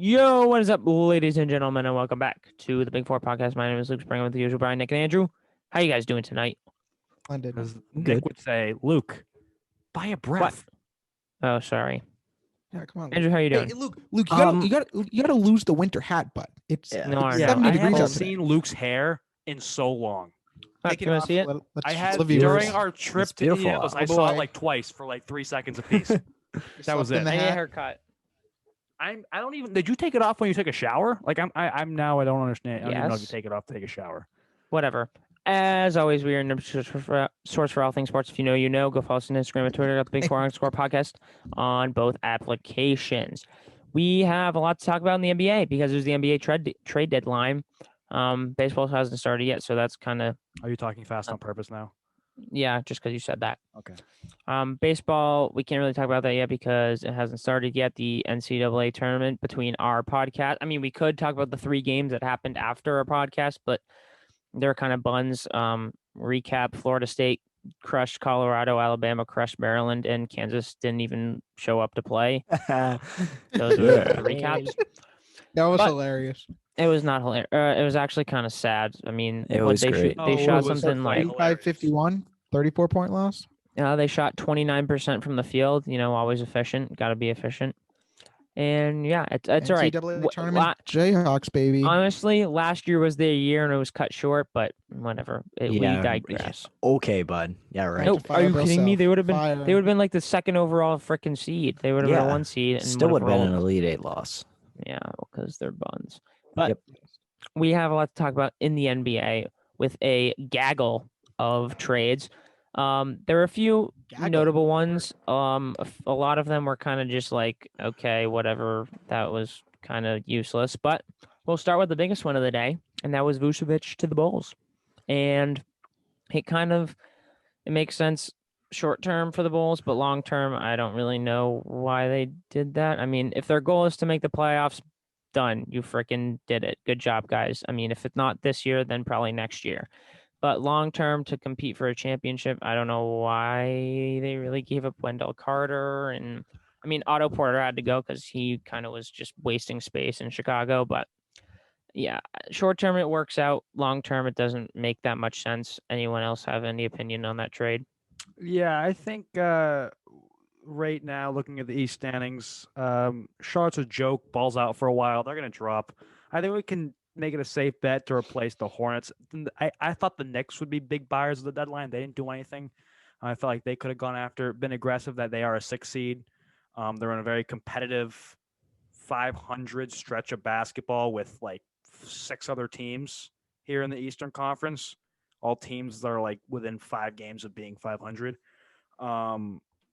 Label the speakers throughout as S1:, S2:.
S1: Yo, what is up, ladies and gentlemen, and welcome back to the Big Four podcast. My name is Luke Springer with the usual Brian, Nick, and Andrew. How you guys doing tonight?
S2: Splendid.
S3: As
S2: I'm
S3: Nick
S2: good.
S3: would say, Luke, buy a breath.
S1: Oh, sorry.
S2: Yeah, come on.
S1: Andrew, how you doing?
S2: Hey, Luke, you gotta lose the winter hat, but it's
S3: Yeah.
S1: No, I
S2: it's
S1: know.
S2: 70
S1: I
S2: degrees
S3: haven't
S2: out today.
S3: seen Luke's hair in so long.
S1: Fuck,
S2: Take
S1: you want
S2: off,
S1: to see it?
S2: let's
S3: I
S2: show
S3: had
S2: the viewers.
S3: during our trip
S4: It's
S3: to
S4: beautiful
S3: Indianapolis,
S4: out.
S3: I
S2: Oh,
S3: saw it
S2: boy.
S3: like twice for like 3 seconds apiece.
S2: You
S3: that was
S2: slept in
S3: it.
S2: the
S1: I need a
S2: hat.
S1: haircut.
S3: I don't even. Did you take it off when you took a shower? Like I'm now. I don't understand. I don't even know if you
S1: Yes.
S3: take it off to take a shower.
S1: Whatever. As always, we are a source for all things sports. If you know, you know. Go follow us on Instagram and Twitter at the Big Four _ podcast on both applications. We have a lot to talk about in the NBA because there's the NBA trade deadline. Baseball hasn't started yet, so that's kind of
S3: Are you talking fast on purpose now?
S1: yeah, just because you said that.
S3: Okay.
S1: Baseball, we can't really talk about that yet because it hasn't started yet. The NCAA tournament between our podcast. I mean, we could talk about the 3 games that happened after our podcast, but they're kind of buns. Recap: Florida State crushed Colorado, Alabama crushed Maryland, and Kansas didn't even show up to play. Those are the recaps.
S2: That was
S1: But-
S2: hilarious.
S1: It was not hilarious. It was actually kind of sad. I mean,
S4: It
S1: what
S4: was
S1: they
S4: great.
S1: they
S3: Oh,
S1: shot
S3: it was
S1: something like
S3: hilarious.
S2: 55-51, 34-point loss.
S1: they shot 29% from the field. You know, always efficient. Got to be efficient. And yeah, it's all right.
S2: NCAA tournament, Jayhawks, baby.
S1: Honestly, last year was their year and it was cut short, but whatever. We digress.
S4: Okay, bud. Yeah, right.
S1: Nope. Are you kidding me? They would have been.
S2: Fire.
S1: They would have been like the second overall freaking seed. They would have been a
S4: Yeah.
S1: 1 seed and
S4: Still would have been an
S1: rolled.
S4: Elite Eight loss.
S1: Yeah, because they're buns. But
S4: Yep.
S1: we have a lot to talk about in the NBA with a gaggle of trades. There are a few
S2: Gaggle.
S1: notable ones. A lot of them were kind of just like, okay, whatever. That was kind of useless. But we'll start with the biggest one of the day, and that was Vucevic to the Bulls. And it makes sense short term for the Bulls, but long term, I don't really know why they did that. I mean, if their goal is to make the playoffs, done. You freaking did it. Good job, guys. I mean, if it's not this year, then probably next year. But long term, to compete for a championship, I don't know why they really gave up Wendell Carter. And I mean, Otto Porter had to go because he kind of was just wasting space in Chicago. But yeah, short term, it works out. Long term, it doesn't make that much sense. Anyone else have any opinion on that trade?
S3: Yeah, I think right now, looking at the East standings, Charlotte's a joke. Ball's out for a while. They're going to drop. I think we can make it a safe bet to replace the Hornets. I thought the Knicks would be big buyers of the deadline. They didn't do anything. I felt like they could have been aggressive, that they are a 6 seed. They're in a very competitive 500 stretch of basketball with like 6 other teams here in the Eastern Conference. All teams that are like within 5 games of being 500.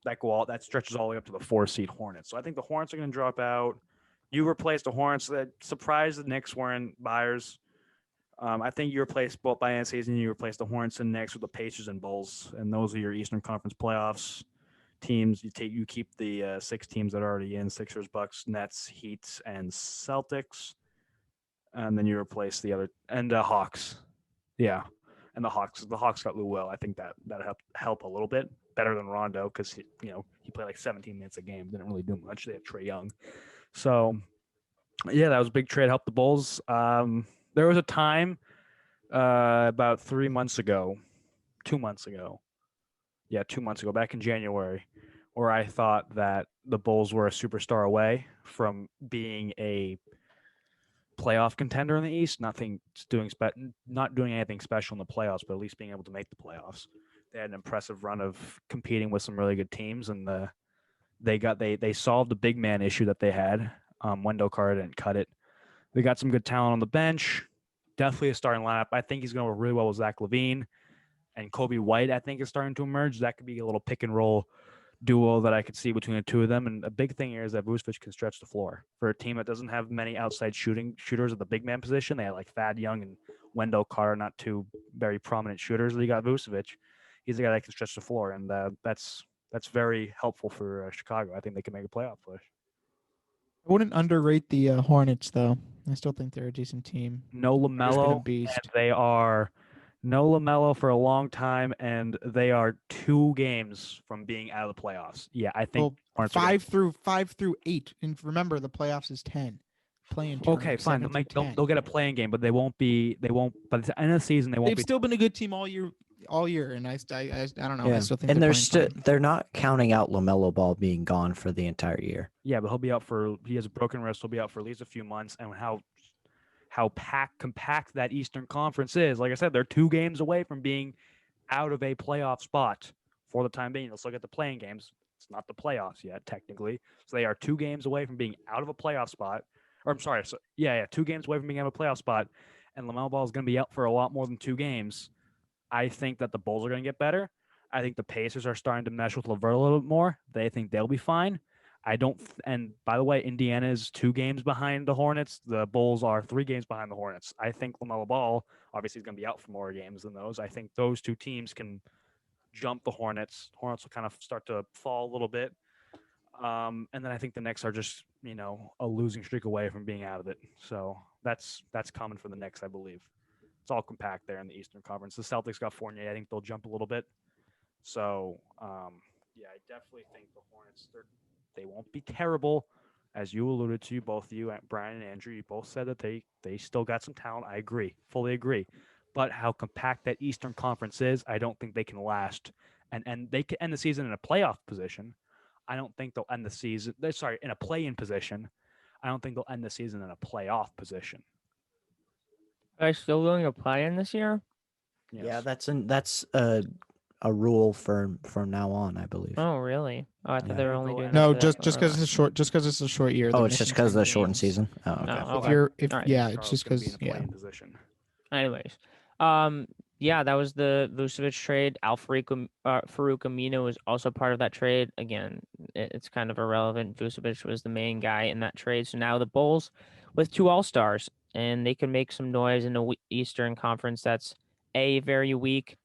S3: That stretches all the way up to the 4 seed Hornets. So I think the Hornets are going to drop out. You replaced the Hornets. That surprised the Knicks weren't buyers. I think you replaced both by end of season. You replaced the Hornets and Knicks with the Pacers and Bulls, and those are your Eastern Conference playoffs teams. You keep the 6 teams that are already in: Sixers, Bucks, Nets, Heat, and Celtics, and then you replace the other and Hawks. Yeah. And the Hawks got Lou Will. I think that help a little bit better than Rondo because he played like 17 minutes a game, didn't really do much. They have Trae Young, so yeah, that was a big trade. Helped the Bulls. There was a time about 2 months ago, back in January, where I thought that the Bulls were a superstar away from being a playoff contender in the East. Not doing anything special in the playoffs, but at least being able to make the playoffs. They had an impressive run of competing with some really good teams, and they solved the big man issue that they had. Wendell Carter didn't cut it. They got some good talent on the bench. Definitely a starting lineup. I think he's going to work really well with Zach LaVine, and Kobe White, I think, is starting to emerge. That could be a little pick and roll duo that I could see between the two of them. And a big thing here is that Vucevic can stretch the floor. For a team that doesn't have many outside shooters at the big man position, they had like Thad Young and Wendell Carter, not 2 very prominent shooters. You got Vucevic. He's the guy that can stretch the floor, and that's very helpful for Chicago. I think they can make a playoff push.
S2: I wouldn't underrate the Hornets, though. I still think they're a decent team.
S3: No
S2: Just been a
S3: LaMelo,
S2: beast.
S3: and they are no LaMelo for a long time, and they are 2 games from being out of the playoffs. Yeah, I think
S2: Well,
S3: Hornets are
S2: 5 through 8, and remember the playoffs is 10. playing
S3: Okay,
S2: tournament.
S3: fine.
S2: 7 through 10.
S3: They'll get a playing game, but they won't be. They won't by the end of the season. They won't
S2: They've
S3: be.
S2: still been a good team all year, and I don't know. I
S4: Yeah,
S2: still think
S4: and
S2: they're
S4: they're
S2: playing
S4: still
S2: fine.
S4: they're not counting out LaMelo Ball being gone for the entire year.
S3: Yeah, but he'll be out for. He has a broken wrist. He'll be out for at least a few months. And how compact that Eastern Conference is. Like I said, they're 2 games away from being out of a playoff spot for the time being. Let's look at the playing games. It's not the playoffs yet, technically. So they are 2 games away from being out of a playoff spot. Or I'm sorry, 2 games away from being out of a playoff spot. And LaMelo Ball is going to be out for a lot more than 2 games. I think that the Bulls are going to get better. I think the Pacers are starting to mesh with LeVert a little bit more. They think they'll be fine. And by the way, Indiana is 2 games behind the Hornets. The Bulls are 3 games behind the Hornets. I think LaMelo Ball obviously is going to be out for more games than those. I think those 2 teams can jump the Hornets. Hornets will kind of start to fall a little bit. And then I think the Knicks are just, a losing streak away from being out of it. So that's common for the Knicks, I believe. It's all compact there in the Eastern Conference. The Celtics got Fournier. I think they'll jump a little bit. So, yeah, I definitely think the Hornets, they won't be terrible. As you alluded to, both of you, Brian and Andrew, you both said that they still got some talent. I agree, fully agree. But how compact that Eastern Conference is, I don't think they can last. And they can end the season in a playoff position. I don't think they'll end the season. In a play-in position. I don't think they'll end the season in a playoff position.
S1: Are they still willing to play in this year?
S3: Yes.
S4: Yeah, that's a rule from now on, I believe.
S1: Oh, really? Oh, I thought
S4: Yeah.
S1: they were only doing
S2: No,
S1: that
S2: just
S1: for
S2: because it's a short. Just because it's a short year.
S4: Oh,
S2: they're
S4: it's just
S2: missing
S4: because of
S2: some
S4: the shortened
S2: games.
S4: season. Oh, okay.
S1: No,
S2: If you're, if
S1: All right.
S2: yeah, it's
S3: Charles
S2: just
S3: gonna be
S2: because
S3: in a play-in position.
S1: Anyways, yeah, that was the Vucevic trade. Farouk Amino was also part of that trade. Again, it's kind of irrelevant. Vucevic was the main guy in that trade. So now the Bulls with 2 All-Stars, and they can make some noise in the Eastern Conference that's A, very weak,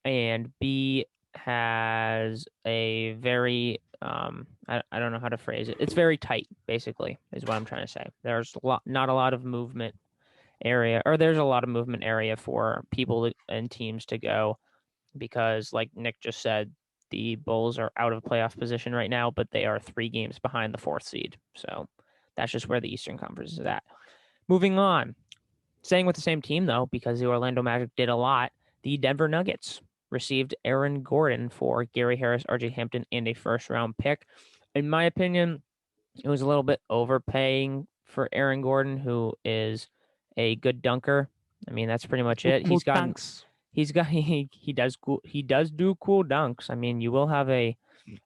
S1: and B, has a very I don't know how to phrase it. It's very tight, basically, is what I'm trying to say. There's not a lot of movement area, or there's a lot of movement area for people and teams to go, because like Nick just said, the Bulls are out of playoff position right now, but they are 3 games behind the 4th seed. So that's just where the Eastern Conference is at. Moving on, staying with the same team though, because the Orlando Magic did a lot, the Denver Nuggets received Aaron Gordon for Gary Harris, RJ Hampton, and a 1st-round pick. In my opinion, it was a little bit overpaying for Aaron Gordon, who is a good dunker. I mean, that's pretty much it. He does do cool dunks. I mean, you will have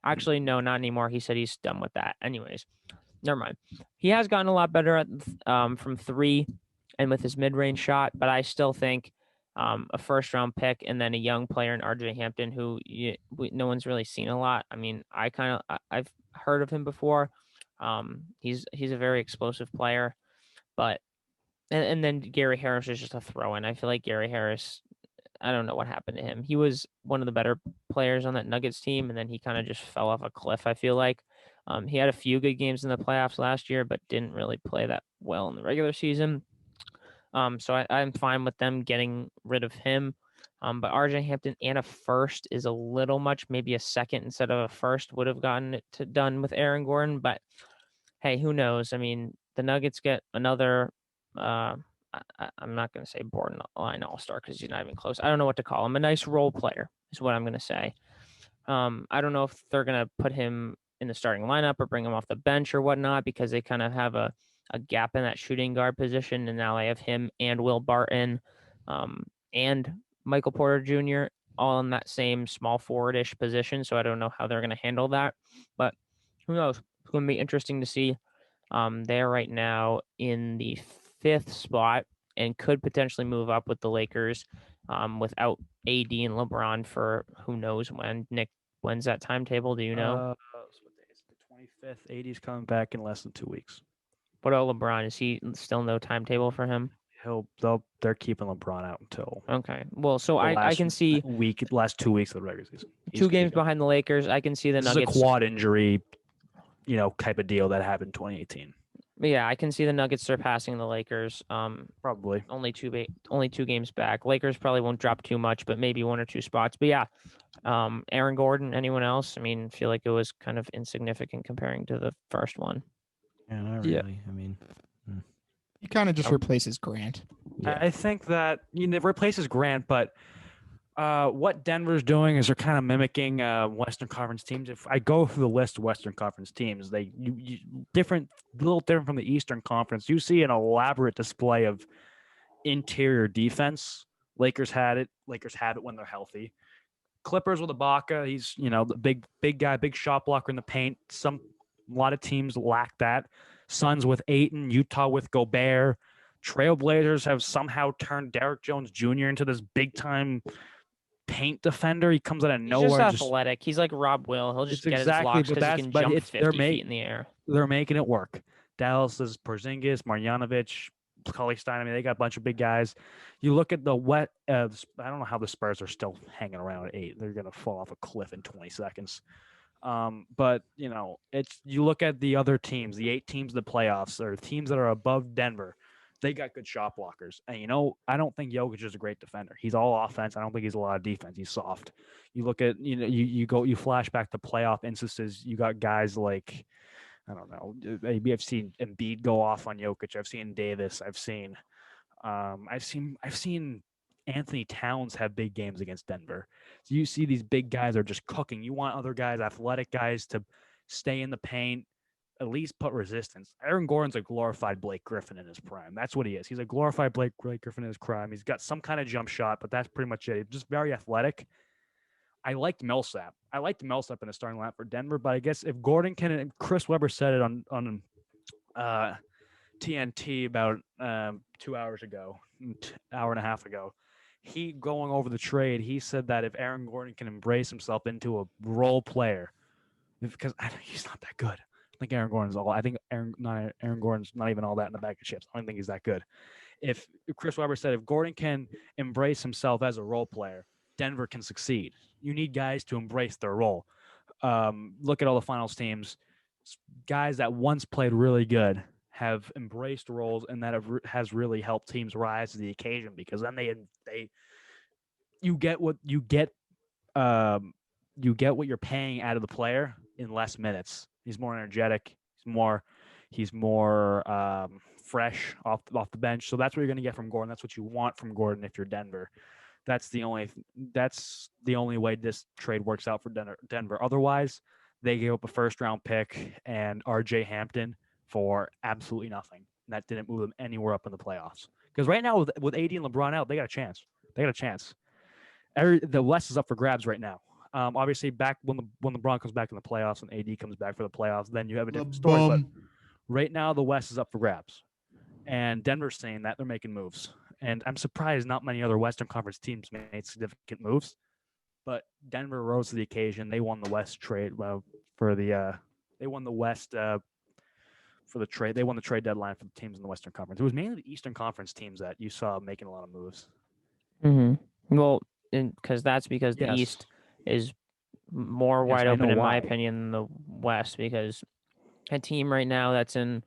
S1: actually no, not anymore. He said he's done with that. Anyways, never mind. He has gotten a lot better at from 3 and with his mid-range shot, but I still think a 1st-round pick and then a young player in RJ Hampton, who no one's really seen a lot. I mean, I've heard of him before. He's a very explosive player, but and then Gary Harris is just a throw-in. I feel like Gary Harris, I don't know what happened to him. He was one of the better players on that Nuggets team, and then he kind of just fell off a cliff, I feel like. He had a few good games in the playoffs last year, but didn't really play that well in the regular season. So I'm fine with them getting rid of him. But RJ Hampton and a 1st is a little much. Maybe a 2nd instead of a 1st would have gotten it done with Aaron Gordon. But hey, who knows? I mean, the Nuggets get another. I'm not going to say borderline all-star because he's not even close. I don't know what to call him. A nice role player is what I'm going to say. I don't know if they're going to put him in the starting lineup or bring him off the bench or whatnot, because they kind of have a gap in that shooting guard position. And now I have him and Will Barton and Michael Porter Jr. all in that same small forward-ish position. So I don't know how they're going to handle that. But who knows? It's going to be interesting to see. They're right now in the 5th spot and could potentially move up with the Lakers without AD and LeBron for who knows when. Nick, when's that timetable? Do you know?
S3: What day is it? The 25th. AD's coming back in less than 2 weeks.
S1: What about LeBron? Is he still no timetable for him?
S3: They're keeping LeBron out until
S1: Okay. Well, so I can see
S3: last 2 weeks of the regular season.
S1: 2 games behind the Lakers. I can see the
S3: This
S1: Nuggets.
S3: is a quad injury, type of deal that happened in 2018.
S1: Yeah, I can see the Nuggets surpassing the Lakers.
S3: Probably.
S1: Only 2 games back. Lakers probably won't drop too much, but maybe 1 or 2 spots. But yeah, Aaron Gordon, anyone else? I mean, I feel like it was kind of insignificant comparing to the first one.
S4: Yeah, not
S3: Yeah.
S4: really. I mean,
S2: kind of just
S3: I-
S2: replaces Grant.
S4: Yeah.
S3: I think that it replaces Grant, but what Denver's doing is they're kind of mimicking Western Conference teams. If I go through the list of Western Conference teams, different, little different from the Eastern Conference. You see an elaborate display of interior defense. Lakers had it. Lakers have it when they're healthy. Clippers with Ibaka. He's the big guy, big shot blocker in the paint. A lot of teams lack that. Suns with Ayton, Utah with Gobert. Trailblazers have somehow turned Derrick Jones Jr. into this big time paint defender. He comes out of
S1: He's
S3: nowhere.
S1: just athletic. He's like Rob Will. He'll just
S3: It's
S1: get his
S3: exactly,
S1: blocks
S3: but
S1: because he
S3: that's
S1: can
S3: but
S1: jump
S3: it's
S1: 50 feet in the air.
S3: they're making it work. Dallas's Porzingis, Marjanovic, Stein. I mean, they got a bunch of big guys. You look at the wet. I don't know how the Spurs are still hanging around at 8. They're gonna fall off a cliff in 20 seconds. But you look at the other teams, the 8 teams in the playoffs, or teams that are above Denver. They got good shot blockers, and I don't think Jokic is a great defender. He's all offense. I don't think he's a lot of defense. He's soft. You look at you flash back to playoff instances. You got guys like, I don't know. Maybe I've seen Embiid go off on Jokic. I've seen Davis. I've seen Anthony Towns have big games against Denver. So you see these big guys are just cooking. You want other guys, athletic guys, to stay in the paint, at least put resistance. Aaron Gordon's a glorified Blake Griffin in his prime. That's what he is. He's a glorified Blake Griffin in his prime. He's got some kind of jump shot, but that's pretty much it. He's just very athletic. I liked Millsap. In the starting lineup for Denver, but I guess if Gordon can, and Chris Webber said it on TNT about 2 hours ago, hour and a half ago. He going over the trade. He said that if Aaron Gordon can embrace himself into a role player, because he's not that good. I think Aaron Gordon's all. I think Aaron Gordon's not even all that in the bag of chips. I don't think he's that good. If Chris Webber said if Gordon can embrace himself as a role player, Denver can succeed. You need guys to embrace their role. Look at all the finals teams. Guys that once played really good have embraced roles, and that has really helped teams rise to the occasion, because then you get what you're paying out of the player in less minutes. He's more energetic. He's more fresh off the bench. So that's what you're going to get from Gordon. That's what you want from Gordon if you're Denver. That's the only way this trade works out for Denver. Otherwise, they gave up a first-round pick and R.J. Hampton for absolutely nothing. And that didn't move them anywhere up in the playoffs. Because right now, with AD and LeBron out, they got a chance. The West is up for grabs right now. Obviously, back when LeBron comes back in the playoffs and AD comes back for the playoffs, then you have a different story. But right now, the West is up for grabs. And Denver's saying that they're making moves. And I'm surprised not many other Western Conference teams made significant moves. But Denver rose to the occasion. They won the West trade they won the West for the trade. They won the trade deadline for the teams in the Western Conference. It was mainly the Eastern Conference teams that you saw making a lot of moves.
S1: Mm-hmm. Well, because the
S3: Yes.
S1: East is more
S3: Yes,
S1: wide
S3: I
S1: open,
S3: know
S1: in my
S3: why.
S1: opinion, than the West, because a team right now that's in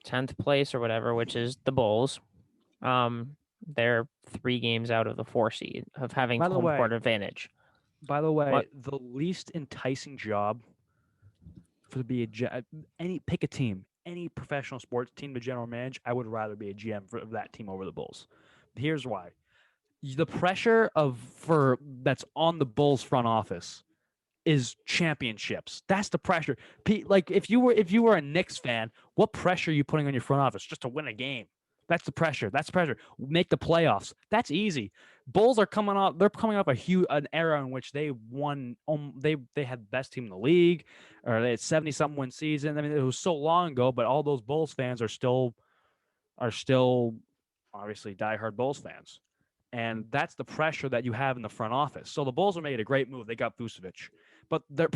S1: 10th place or whatever, which is the Bulls, they're 3 games out of the 4 seed of having
S3: By the
S1: home
S3: way-
S1: court advantage.
S3: By the way,
S1: What?
S3: the least enticing job for to be pick a team, any professional sports team to general manage, I would rather be a GM for that team over the Bulls. Here's why: the pressure that's on the Bulls front office is championships. That's the pressure. Like if you were a Knicks fan, what pressure are you putting on your front office just to win a game? That's the pressure. Make the playoffs. That's easy. Bulls are coming off. They're coming off an era in which they won. They had the best team in the league, or they had 70-something win season. I mean, it was so long ago, but all those Bulls fans are still obviously diehard Bulls fans, and that's the pressure that you have in the front office. So the Bulls are making a great move. They got Vucevic, but they're.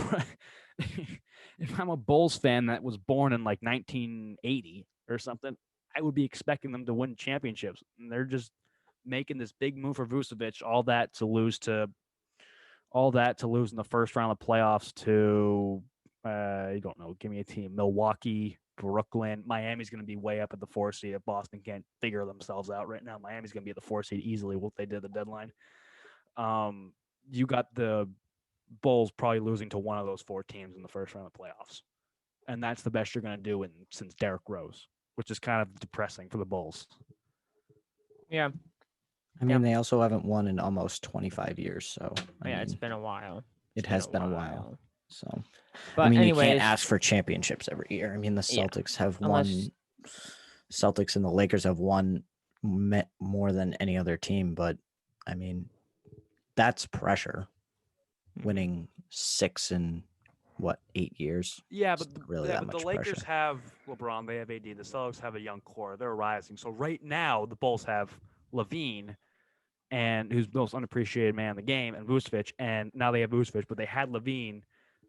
S3: If I'm a Bulls fan that was born in like 1980 or something, I would be expecting them to win championships, and they're just making this big move for Vucevic. All that to lose in the first round of playoffs to I don't know. Give me a team: Milwaukee, Brooklyn, Miami's going to be way up at the 4 seed. If Boston can't figure themselves out right now, Miami's going to be at the 4 seed easily. What they did at the deadline. You got the Bulls probably losing to one of those 4 teams in the first round of playoffs, and that's the best you're going to do since Derrick Rose, which is kind of depressing for the Bulls.
S1: Yeah.
S4: I mean, they also haven't won in almost 25 years, so
S1: It's been a while.
S4: it has been a while. So,
S1: But
S4: I mean,
S1: anyways,
S4: you can't ask for championships every year. I mean, the Celtics have won. Celtics and the Lakers have won more than any other team, but I mean, that's pressure. Winning 6 in 8 years?
S3: Yeah,
S4: It's
S3: but
S4: not really that
S3: the
S4: much
S3: Lakers
S4: pressure.
S3: have LeBron, they have AD. The Celtics have a young core. They're rising. So right now, the Bulls have Levine, and who's the most unappreciated man in the game, and Vucevic, and now they have Vucevic, but they had Levine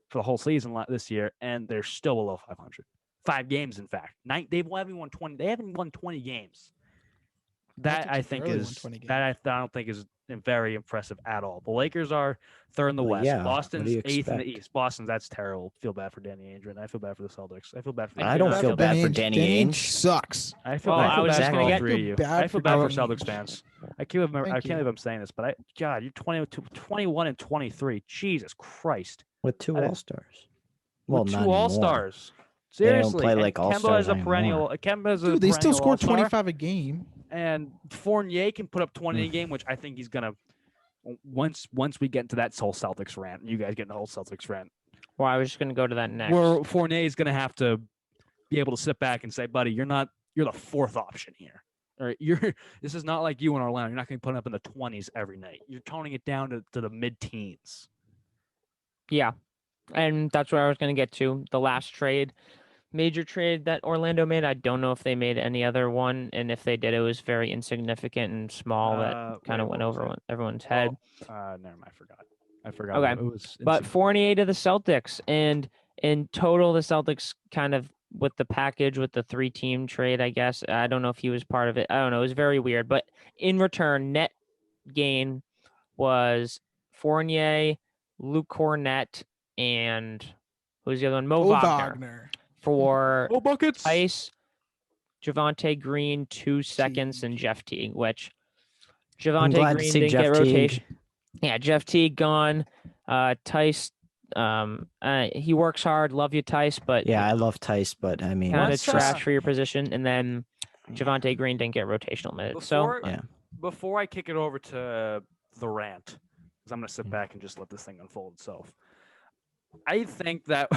S3: for the whole season this year, and they're still below 500. 5 games, in fact. They haven't won 20. They haven't won 20 games. That I think is that I don't think is very impressive at all. The Lakers are third in the
S4: Well,
S3: West.
S4: yeah, what do
S3: Boston's
S4: you
S3: 8th in the
S4: expect?
S3: East. Boston, that's terrible. Feel bad for Danny Ainge, and I feel bad for the Celtics. I feel bad for.
S4: I don't feel bad for Danny Ainge.
S2: Sucks.
S3: I feel
S1: Well,
S3: bad
S1: I
S3: for
S1: was just gonna
S3: all
S1: get-
S3: three of you.
S2: bad
S3: I feel
S2: for
S3: bad for
S2: Danny
S3: Celtics
S2: Ainge.
S3: fans. I can't
S2: Thank
S3: believe I'm saying this, but God, you're 21 and 23. Jesus Christ.
S4: With 2
S3: I-
S4: All-Stars. Well,
S3: With
S4: not
S3: 2
S4: anymore.
S3: All-Stars.
S4: They don't
S3: Seriously,
S4: play
S3: and
S4: like
S3: Kemba
S4: All-Stars
S3: is a perennial.
S4: anymore.
S3: Kemba is a
S2: Dude, they still
S3: perennial
S2: score
S3: All-Star.
S2: 25 a game.
S3: And Fournier can put up 20 a
S4: Mm.
S3: game, which I think he's gonna. Once we get into that whole Celtics rant, you guys get into the whole Celtics rant,
S1: well, I was just gonna go to that next.
S3: where Fournier is gonna have to be able to sit back and say, "Buddy, you're the 4th option here. All right, this is not like you in Orlando. You're not going to put up in the 20s every night. You're toning it down to the mid-teens."
S1: Yeah, and that's where I was gonna get to. The last trade, major trade that Orlando made. I don't know if they made any other one, and if they did, it was very insignificant and small. That kind of went over everyone's head.
S3: Never mind. I forgot.
S1: Okay.
S3: It was
S1: But Fournier to the Celtics, and in total, the Celtics kind of with the package with the 3-team trade. I guess I don't know if he was part of it. I don't know. It was very weird. But in return, net gain was Fournier, Luke Cornett, and who's the other one? Mo Wagner for
S3: buckets.
S1: Tice, Javante Green, 2 seconds, and Jeff Teague. Which
S4: I'm
S1: Javante
S4: glad to
S1: Green
S4: see
S1: didn't
S4: Jeff
S1: get
S4: Teague.
S1: rotation. Yeah, Jeff Teague gone. Tice, he works hard. Love you, Tice, but
S4: Yeah, I love Tice, but I mean,
S1: kind of
S3: What's,
S1: trash for your position. And then Javante Green didn't get rotational minutes.
S3: Before I kick it over to the rant, because I'm going to sit back and just let this thing unfold itself. I think that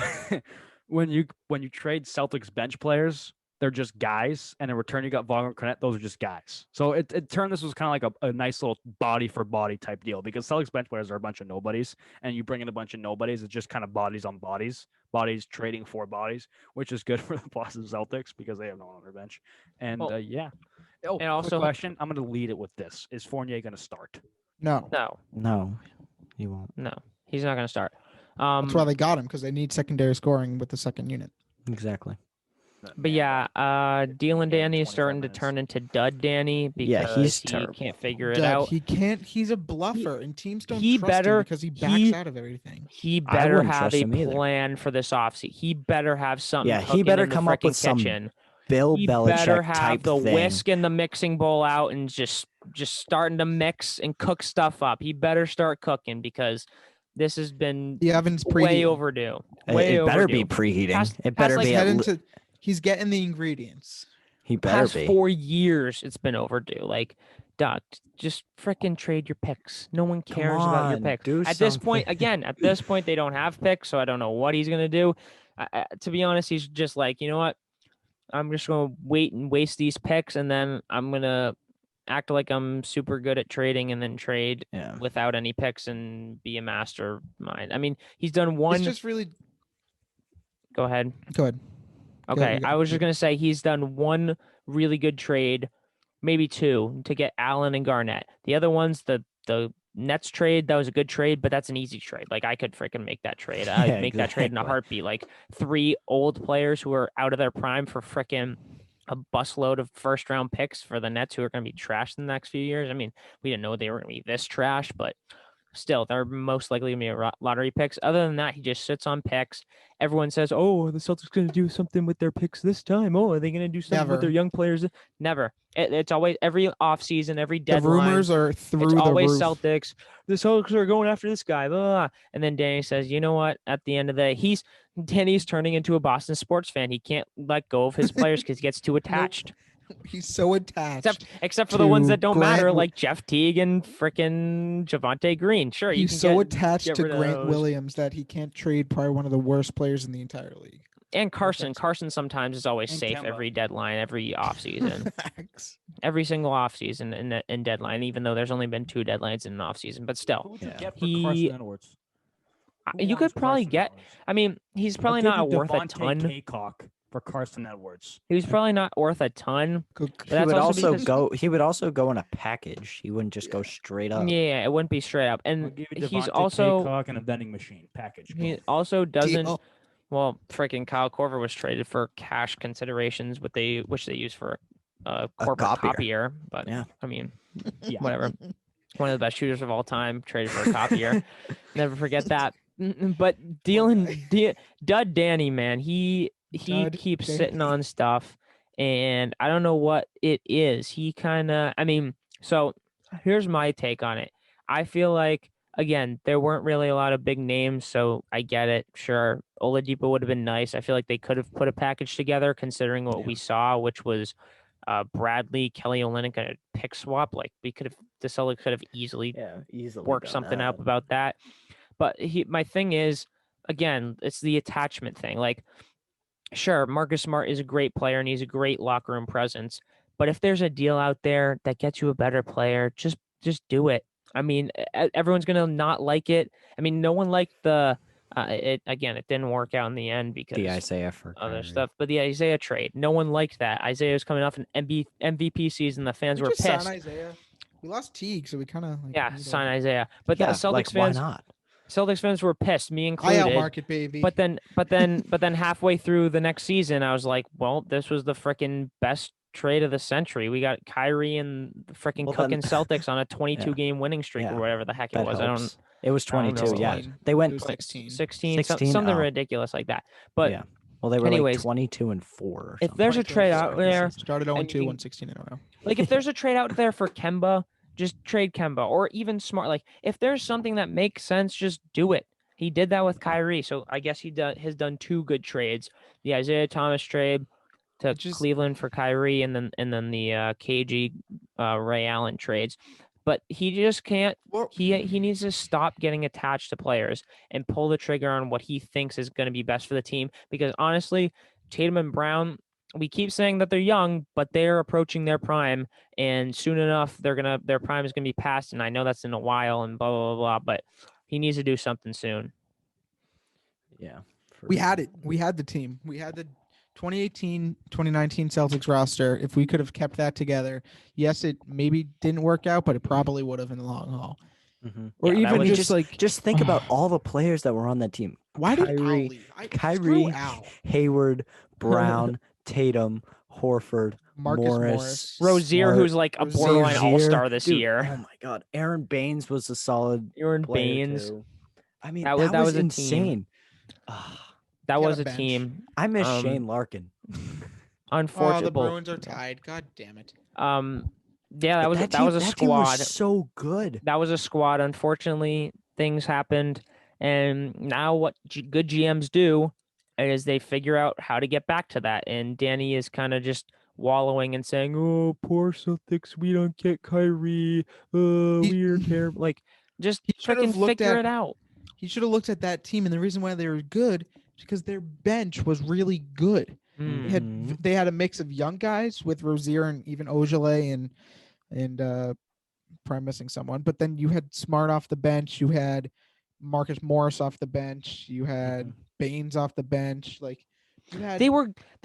S3: when you trade Celtics bench players, they're just guys, and in return you got Wagner and Cornett. Those are just guys. So it turned this was kind of like a nice little body for body type deal, because Celtics bench players are a bunch of nobodies, and you bring in a bunch of nobodies. It's just kind of bodies on bodies trading for bodies, which is good for the Boston Celtics because they have no one on their bench. And yeah. Oh,
S1: and also,
S3: question. I'm going to lead it with this: is Fournier going to start?
S2: No.
S4: No, he won't.
S1: No, he's not going to start.
S2: That's why they got him, because they need secondary scoring with the second unit.
S4: Exactly.
S1: But yeah, Dylan Danny is starting to
S3: 25
S1: turn into Dud Danny because he
S4: terrible.
S1: can't figure it
S2: Dud,
S1: out.
S2: he can't. He's a bluffer, and teams don't
S1: he
S2: trust
S1: better-
S2: him because he backs out of everything.
S1: He
S4: I
S1: better
S4: wouldn't
S1: have
S4: trust
S1: a
S4: him either.
S1: plan for this offseason. He better have something.
S4: Yeah, he
S1: cooking
S4: better
S1: in the
S4: come up with
S1: frickin'
S4: some
S1: kitchen.
S4: Bill
S1: He
S4: Belichick
S1: better have
S4: type
S1: the
S4: thing.
S1: whisk and the mixing bowl out and just starting to mix and cook stuff up. He better start cooking because this has been
S2: The oven's
S1: way
S2: preheating.
S1: overdue. Way
S4: It better be
S1: overdue.
S4: preheating.
S1: Past-
S4: It better
S1: past,
S4: be.
S1: like,
S2: He's getting the ingredients.
S4: He better
S1: Past
S4: be.
S1: 4 years, it's been overdue. Like, Doc, just frickin' trade your picks. No one cares about your
S4: on,
S1: picks.
S4: do
S1: At this point,
S4: something.
S1: again, at this point, they don't have picks, so I don't know what he's gonna do. To be honest, he's just like, you know what? I'm just gonna wait and waste these picks, and then I'm gonna act like I'm super good at trading, and then trade
S4: Yeah.
S1: without any picks and be a mastermind. I mean, he's done one.
S2: It's just really
S1: Go ahead.
S2: go ahead.
S1: Okay,
S2: you go.
S1: I was just gonna say he's done one really good trade, maybe 2, to get Allen and Garnett. The other ones, the Nets trade, that was a good trade, but that's an easy trade. Like, I could freaking make that trade. I'd
S4: Yeah,
S1: make that trade in a
S4: exactly.
S1: heartbeat. Like 3 old players who are out of their prime for freaking a busload of first round picks for the Nets who are going to be trashed in the next few years. I mean, we didn't know they were going to be this trash, but still, they're most likely going to be lottery picks. Other than that, he just sits on picks. Everyone says, oh, the Celtics going to do something with their picks this time. Oh, are they going to do something with their young players? Never. It's always every offseason, every
S2: The
S1: deadline.
S2: rumors are through
S1: It's
S2: the
S1: always
S2: roof.
S1: Celtics. The Celtics are going after this guy. Blah, blah. And then Danny says, you know what? At the end of the day, Danny's turning into a Boston sports fan. He can't let go of his players because he gets too attached.
S2: He's so attached.
S1: Except for the ones
S2: to
S1: that don't
S2: Grant
S1: matter,
S2: Wi-
S1: like Jeff Teague and frickin' Javante Green. Sure, you
S2: He's
S1: can
S2: so
S1: get
S2: attached to
S1: rid of
S2: Grant
S1: those.
S2: Williams that he can't trade probably one of the worst players in the entire league.
S1: And Carson.
S2: Thanks.
S1: Carson sometimes is always
S3: And
S1: safe
S3: Kemba.
S1: every deadline, every offseason.
S2: Facts.
S1: Every single offseason in deadline, even though there's only been 2 deadlines in an offseason. But
S3: Who
S1: still,
S3: would you
S4: Yeah.
S3: get for
S1: He-
S3: Carson Edwards? Who
S1: you could
S3: wants
S1: probably
S3: Carson
S1: get.
S3: Edwards?
S1: I mean, he's probably
S3: I'll
S1: not
S3: give you
S1: worth a
S3: Devontae
S1: ton.
S3: Kaycock for Carson Edwards.
S1: He was probably not worth a ton.
S2: Cook.
S1: But
S4: He
S1: that's
S4: would
S1: also
S4: also
S1: because-
S4: go. He would also go in a package. He wouldn't just go straight up.
S1: Yeah, it wouldn't be straight up.
S3: I'll
S1: And
S3: give you
S1: he's
S3: Devontae
S1: also
S3: Kaycock and a vending machine package.
S1: he
S3: Boom.
S1: also doesn't.
S2: Deal.
S1: Well, freaking Kyle Korver was traded for cash considerations, which they use for a corporate copier. But
S4: Yeah.
S1: I mean,
S3: Yeah.
S1: whatever. One of the best shooters of all time, traded for a copier. Never forget that. But Dud Danny, man, he
S2: Dud
S1: keeps
S2: Danny.
S1: sitting on stuff, and I don't know what it is. He kind of, I mean, so here's my take on it. I feel like, again, there weren't really a lot of big names, so I get it. Sure, Oladipo would have been nice. I feel like they could have put a package together, considering what we saw, which was Bradley, Kelly Olynyk, and a pick swap. Like the Celtics could have easily
S4: Easily
S1: work something up about that. But my thing is, again, it's the attachment thing. Like, sure, Marcus Smart is a great player and he's a great locker room presence. But if there's a deal out there that gets you a better player, just do it. I mean, everyone's gonna not like it. I mean, no one liked the. It didn't work out in the end because
S4: the Isaiah for
S1: other
S4: Kyrie.
S1: stuff. But the Isaiah trade, no one liked that. Isaiah was coming off an MVP season. The fans
S2: We
S1: were
S2: just signed
S1: pissed.
S2: Isaiah. We lost Teague, so we kind of
S1: Sign Isaiah. But the
S4: Yeah,
S1: Celtics
S4: like,
S1: fans,
S4: why not?
S1: Celtics fans were pissed, me
S2: I
S1: included.
S2: outmarket, baby.
S1: But then halfway through the next season, I was like, well, this was the freaking best trade of the century. We got Kyrie and the freaking
S4: Well,
S1: cooking
S4: then-
S1: Celtics on a 22
S4: Yeah.
S1: game winning streak
S4: Yeah.
S1: or whatever the heck it
S4: That
S1: was.
S4: helps. It was
S1: I don't
S4: 22.
S1: know.
S4: Yeah,
S2: 16.
S4: they
S2: It
S4: went
S2: was
S1: I don't
S2: 16.
S1: 16,
S4: 16,
S1: something
S4: oh.
S1: ridiculous like that. But
S4: yeah. Well, they were
S1: anyways,
S4: like 22-4. Or
S1: if
S4: something.
S1: there's a
S2: 22
S1: trade
S2: and
S1: out
S2: 4.
S1: there,
S2: Started
S1: and
S2: 0-2,
S1: you can-
S2: won 16 in a row.
S1: like if there's a trade out there for Kemba, just trade Kemba, or even Smart. Like if there's something that makes sense, just do it. He did that with Kyrie, so I guess has done 2 good trades: the Isaiah Thomas trade to
S2: Just-
S1: Cleveland for Kyrie, and then the KG Ray Allen trades. But he just can't.
S2: Well,
S1: He needs to stop getting attached to players and pull the trigger on what he thinks is going to be best for the team. Because honestly, Tatum and Brown, we keep saying that they're young, but they're approaching their prime, and soon enough their prime is gonna be passed. And I know that's in a while, and blah blah blah. But he needs to do something soon.
S4: Yeah. for
S2: we
S4: sure.
S2: had it. We had the team. We had the 2018-2019 Celtics roster. If we could have kept that together, yes, it maybe didn't work out, but it probably would have in the long haul.
S4: Mhm.
S2: Or
S1: Yeah, that
S2: even
S1: was-
S2: just like,
S4: Just think about all the players that were on that team:
S2: why did Al
S4: Kyrie-
S2: leave?
S4: Kyrie,
S2: Screw Al.
S4: Hayward, Brown, Tatum, Horford,
S2: Marcus Morris.
S1: Rozier,
S4: Smart,
S1: who's like a
S2: Rozier.
S1: borderline
S4: Rozier.
S1: all star this
S4: Dude,
S1: year.
S4: Oh my God, Aaron Baines was a solid
S1: Aaron
S4: player
S1: Baines.
S4: too. I mean,
S1: That
S4: that
S1: was
S4: was
S1: a team.
S4: insane. Ah,
S1: That
S2: Got
S1: was
S2: a
S1: a
S2: bench.
S1: team.
S4: I miss
S1: Um,
S4: Shane Larkin.
S2: Oh,
S1: Unfortunate.
S2: the Bruins are tied. God damn it.
S1: Yeah, that was a
S4: that team
S1: squad.
S4: was so good.
S1: That was a squad. Unfortunately, things happened, and now what good GMs do is they figure out how to get back to that. And Danny is kind of just wallowing and saying, "Oh, poor Celtics, we don't get Kyrie. We're terrible." Like, just
S2: He should have
S1: freaking
S2: looked
S1: figure
S2: at-
S1: it out.
S2: He should have looked at that team, and the reason why they were good is because their bench was really good.
S1: Mm.
S2: They had a mix of young guys with Rozier and even Ojale and probably missing someone. But then you had Smart off the bench. You had Marcus Morris off the bench. You had Baines off the bench. Like you had
S1: They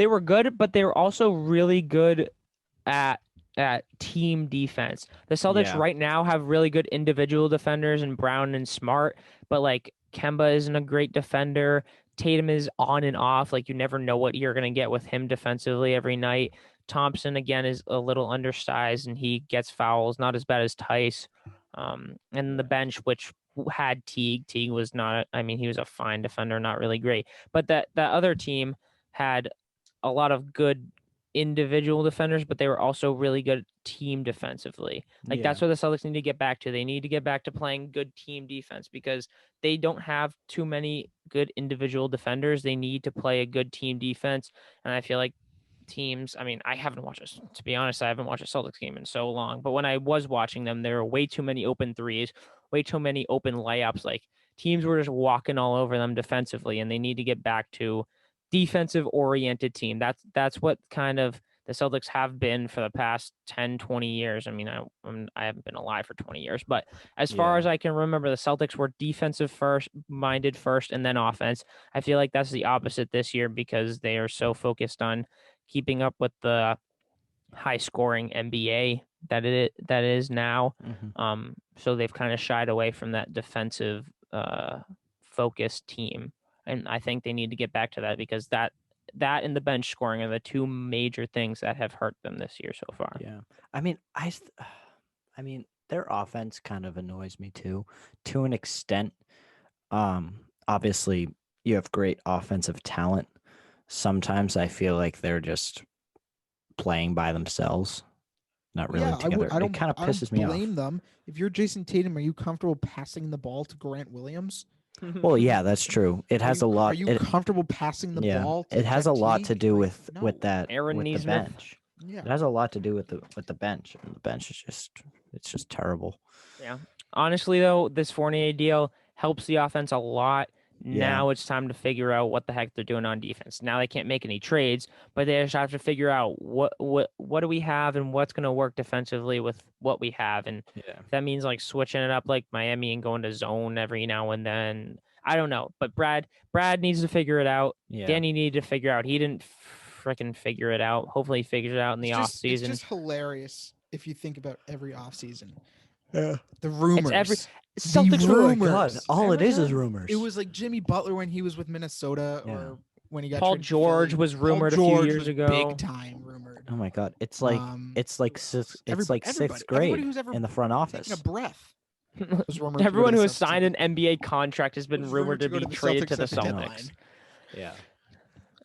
S1: were good, but they were also really good at team defense. The Celtics
S4: Yeah.
S1: right now have really good individual defenders in Brown and Smart, but like Kemba isn't a great defender. Tatum is on and off. Like you never know what you're gonna get with him defensively every night. Thompson again is a little undersized and he gets fouls, not as bad as Tice. And the bench, which had Teague. Teague was not. I mean, he was a fine defender, not really great. But that other team had a lot of good individual defenders, but they were also really good team defensively. Like that's what the Celtics need to get back to. They need to get back to playing good team defense because they don't have too many good individual defenders. They need to play a good team defense. And I feel like teams, I mean, I haven't watched this, to be honest, I haven't watched a Celtics game in so long, but when I was watching them, there were way too many open threes, way too many open layups. Like teams were just walking all over them defensively, and they need to get back to defensive oriented team. That's what kind of the Celtics have been for the past 10, 20 years. I mean, I haven't been alive for 20 years, but as far as I can remember, the Celtics were defensive minded first and then offense. I feel like that's the opposite this year because they are so focused on keeping up with the high scoring NBA that it is now. So they've kind of shied away from that defensive focused team. And I think they need to get back to that because that and the bench scoring are the two major things that have hurt them this year so far.
S4: Yeah. I mean, their offense kind of annoys me too, to an extent. Obviously you have great offensive talent. Sometimes I feel like they're just playing by themselves, not really together. It kind of pisses me off.
S2: Blame them. If you're Jason Tatum, are you comfortable passing the ball to Grant Williams?
S4: Well, yeah, that's true. It has a lot.
S2: Are you comfortable passing the ball?
S4: It has a lot to do with that.
S1: Aaron
S4: with the
S1: Nesmith.
S4: bench.
S2: Yeah.
S4: It has a lot to do with the bench. And the bench is just terrible.
S1: Yeah. Honestly, though, this Fournier deal helps the offense a lot. Now it's time to figure out what the heck they're doing on defense. Now they can't make any trades, but they just have to figure out what do we have and what's going to work defensively with what we have. And if that means like switching it up like Miami and going to zone every now and then. I don't know, but Brad needs to figure it out. Yeah. Danny needed to figure out. He didn't freaking figure it out. Hopefully he figures it out in the offseason.
S2: It's just hilarious if you think about every offseason. Yeah. The rumors.
S1: Celtics
S4: rumors. All it is rumors.
S2: It was like Jimmy Butler when he was with Minnesota, or when he got
S1: Paul George was rumored a few years ago.
S2: Big time rumored.
S4: Oh my god, it's like sixth grade in the front office.
S2: Taking a breath.
S1: Everyone who has signed an NBA contract has been rumored to be traded to the Celtics.
S4: Yeah.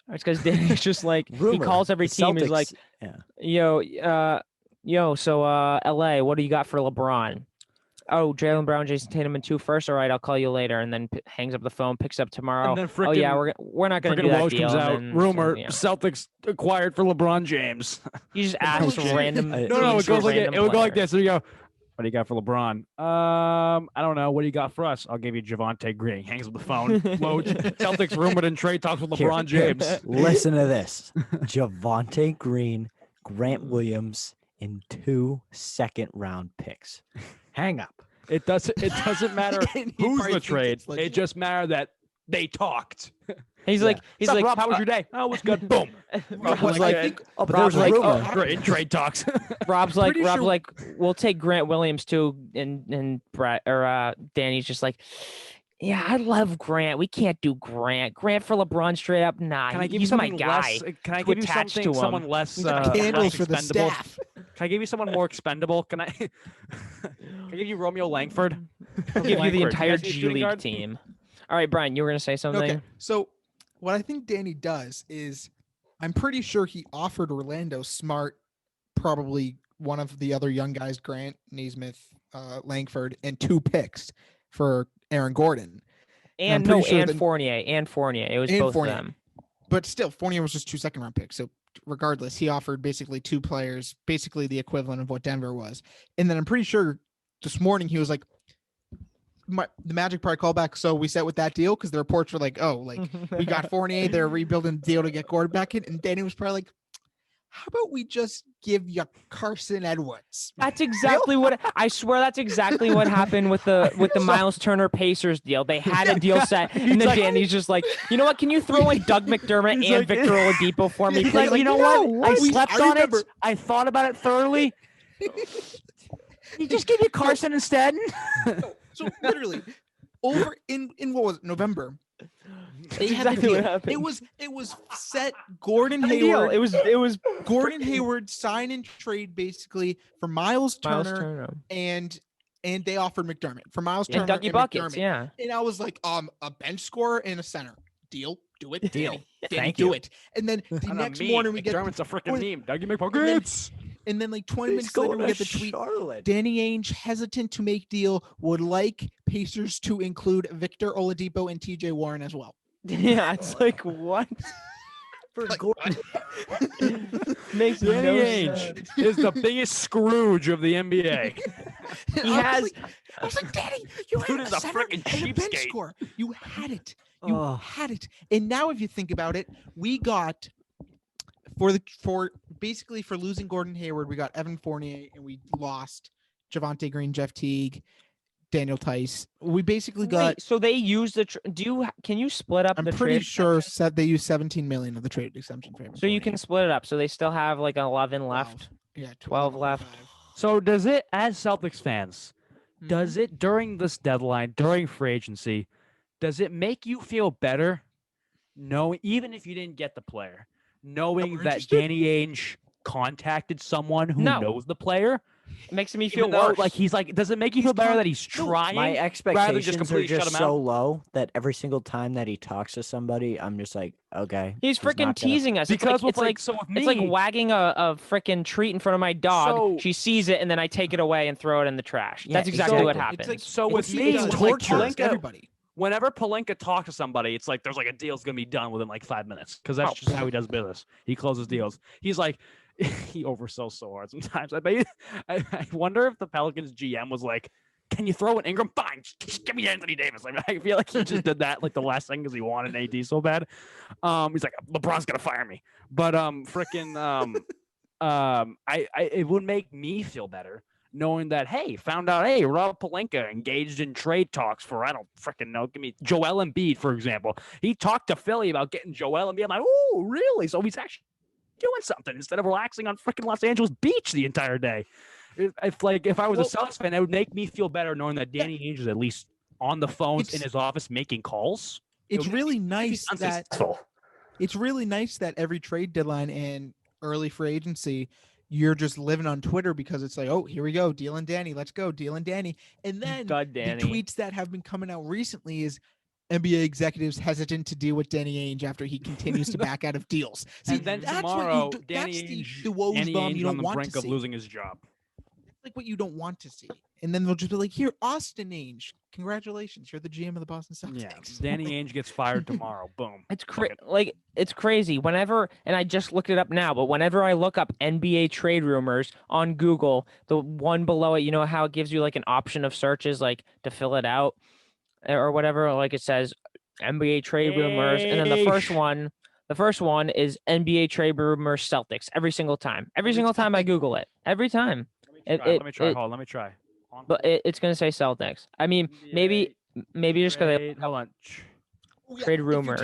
S1: It's because Danny's just like he calls every team. He's like, so LA, what do you got for LeBron? Oh, Jaylen Brown, Jason Tatum, and 2 first. All right, I'll call you later. And then hangs up the phone, picks up tomorrow.
S3: And then
S1: we're not going to do that
S3: Woj
S1: deal.
S3: Comes out. Rumor: Celtics acquired for LeBron James.
S1: You just ask random.
S3: No, it would go like this. There you go. What do you got for LeBron? I don't know. What do you got for us? I'll give you Javante Green. Hangs up the phone. Woj, Celtics rumored in trade talks with LeBron James.
S4: Listen to this: Javante Green, Grant Williams, and 2 second-round picks. Hang up.
S3: It doesn't matter who's the trade. It just matters that they talked.
S1: He's like,
S3: Rob, how was your day? Oh, it was good. Boom.
S1: Rob's like,
S3: great trade talks.
S1: Rob's like, we'll take Grant Williams too, and Brett or Danny's just like, yeah, I love Grant. We can't do Grant. Grant for LeBron straight up. Nah,
S3: can I give
S1: he's
S3: you
S1: my guy.
S3: Can I give you someone less
S2: candles for the
S3: expendable?
S2: staff.
S3: Can I give you someone more expendable? Can I give you Romeo Langford?
S1: I'll give you the entire G League team. All right, Brian, you were going to say something?
S2: Okay, so what I think Danny does is I'm pretty sure he offered Orlando Smart, probably one of the other young guys, Grant, Nesmith, Langford, and 2 picks for Aaron Gordon.
S1: And Fournier. It was both of them.
S2: But still, Fournier was just 2 second-round picks. So regardless, he offered basically 2 players, basically the equivalent of what Denver was. And then I'm pretty sure this morning he was like, the Magic probably called back. So we set with that deal because the reports were like, oh, like we got Fournier, they're rebuilding the deal to get Gordon back in. And Danny was probably like, how about we just give you Carson Edwards?
S1: That's exactly what I swear. That's exactly what happened with the Miles Turner Pacers deal. They had a deal set, and then Danny's just like, you know what? Can you throw in Doug McDermott and Victor Oladipo for me?
S3: He's like, you know what? I slept on it. I thought about it thoroughly. You just give you Carson instead.
S2: So literally, over in what was it, November? They had
S1: exactly what happened.
S2: It was set. Gordon Hayward.
S1: It was
S2: Gordon Hayward sign and trade basically for Miles Turner. and they offered McDermott for Miles Turner
S1: and Dougie Buckets.
S2: McDermott.
S1: Yeah,
S2: and I was like, a bench scorer and a center. deal, do it,
S3: Deal.
S2: Danny,
S3: Thank
S2: do
S3: you.
S2: it. And then the
S3: On a
S2: next
S3: meme.
S2: morning we get,
S3: McDermott's a freaking
S2: or-
S3: meme. Dougie McPuckets.
S2: and then like 20 minutes later we get the tweet.
S4: Charlotte.
S2: Danny Ainge hesitant to make deal, would like Pacers to include Victor Oladipo and TJ Warren as well.
S1: Yeah, it's like what
S4: For
S2: Like,
S4: Gordon.
S1: makes
S3: Danny
S1: no
S3: Ainge
S1: sense.
S3: is the biggest Scrooge of the NBA.
S1: He has.
S2: I was like, Daddy, you
S3: Dude
S2: had
S3: is
S2: a
S3: a
S2: center
S3: frickin'
S2: and a bench
S3: cheapskate.
S2: score. You had it. You
S4: Oh.
S2: had it. And now, if you think about it, we got for basically for losing Gordon Hayward, we got Evan Fournier, and we lost Javante Green, Jeff Teague, Daniel Tice. We basically got.
S1: Wait, so they use the. Can you split up
S2: I'm
S1: the
S2: pretty
S1: trade?
S2: sure said they used 17 million of the trade exemption for Evan
S1: So you
S2: Fournier.
S1: can split it up. So they still have like 11 left.
S2: Yeah,
S1: 12 left.
S3: So does it, as Celtics fans,
S2: Mm-hmm.
S3: does it during this deadline, during free agency, does it make you feel better knowing, even if you didn't get the player, knowing
S2: we're
S3: that
S2: interested?
S3: Danny Ainge contacted someone who
S1: No.
S3: knows the player?
S1: It makes me feel
S3: Even though,
S1: worse.
S3: like, he's like, does it make you feel better that he's
S2: No,
S3: trying?
S4: My
S3: rather than
S4: expectations are
S3: completely shut
S4: just
S3: him
S4: so
S3: out?
S4: low that every single time that he talks to somebody, I'm just like, okay.
S1: He's freaking
S4: not gonna-
S1: teasing us.
S3: Because
S1: it's like
S3: so with
S1: it's like
S3: me-
S1: wagging a freaking treat in front of my dog.
S3: So-
S1: She sees it and then I take it away and throw it in the trash.
S4: Yeah,
S1: That's exactly what
S4: exactly.
S1: happens.
S2: It's like
S3: So
S2: it's
S3: with
S2: he
S3: me,
S2: does
S3: it's
S2: with, like,
S3: torture.
S2: almost everybody.
S3: Whenever Pelinka talks to somebody, it's like there's like a deal's gonna be done within like 5 minutes because that's
S1: Oh.
S3: just how he does business. He closes deals. He's like, he oversells so hard sometimes. I wonder if the Pelicans GM was like, "Can you throw an Ingram? Fine, just give me Anthony Davis." Like, I feel like he just did that like the last thing because he wanted AD so bad. He's like, LeBron's gonna fire me, but it would make me feel better knowing that, hey, found out, hey, Rob Pelinka engaged in trade talks for, I don't freaking know, give me Joel Embiid, for example. He talked to Philly about getting Joel Embiid. I'm like, oh, really? So he's actually doing something instead of relaxing on freaking Los Angeles beach the entire day. If I was a Celtics fan, it would make me feel better knowing that Danny Ainge is at least on the phones in
S2: It's-
S3: his office making calls.
S2: It's
S3: It would
S2: really
S3: make me
S2: nice that
S3: unsuccessful.
S2: it's really nice that every trade deadline and early free agency, you're just living on Twitter because it's like, oh, here we go, deal and Danny, let's go, deal and Danny. And then
S1: Dud Danny.
S2: the tweets that have been coming out recently is NBA executives hesitant to deal with Danny Ainge after he continues to back out of deals. See,
S3: And then
S2: that's
S3: tomorrow,
S2: what you
S3: Danny
S2: that's
S3: Ainge,
S2: the woes
S3: Danny
S2: bomb
S3: Ainge
S2: you
S3: on
S2: don't
S3: the
S2: want
S3: brink
S2: to
S3: of
S2: see.
S3: losing his job.
S2: That's like what you don't want to see. And then they'll just be like, here, Austin Ainge, congratulations, you're the GM of the Boston Celtics.
S3: Yeah, Danny Ainge gets fired tomorrow. Boom.
S1: It's
S3: Fucking-
S1: it's crazy. Whenever, and I just looked it up now, but whenever I look up NBA trade rumors on Google, the one below it, you know how it gives you like an option of searches, like to fill it out or whatever. Like it says NBA trade rumors, and then the first one is NBA trade rumors Celtics every single time. Every single time I Google it, every time.
S3: Let me try.
S1: it-
S3: Hold on, let me try.
S1: But it's gonna say Celtics. I mean, maybe just because
S3: Hold on.
S2: Oh, yeah,
S1: Trade
S2: If
S1: rumors.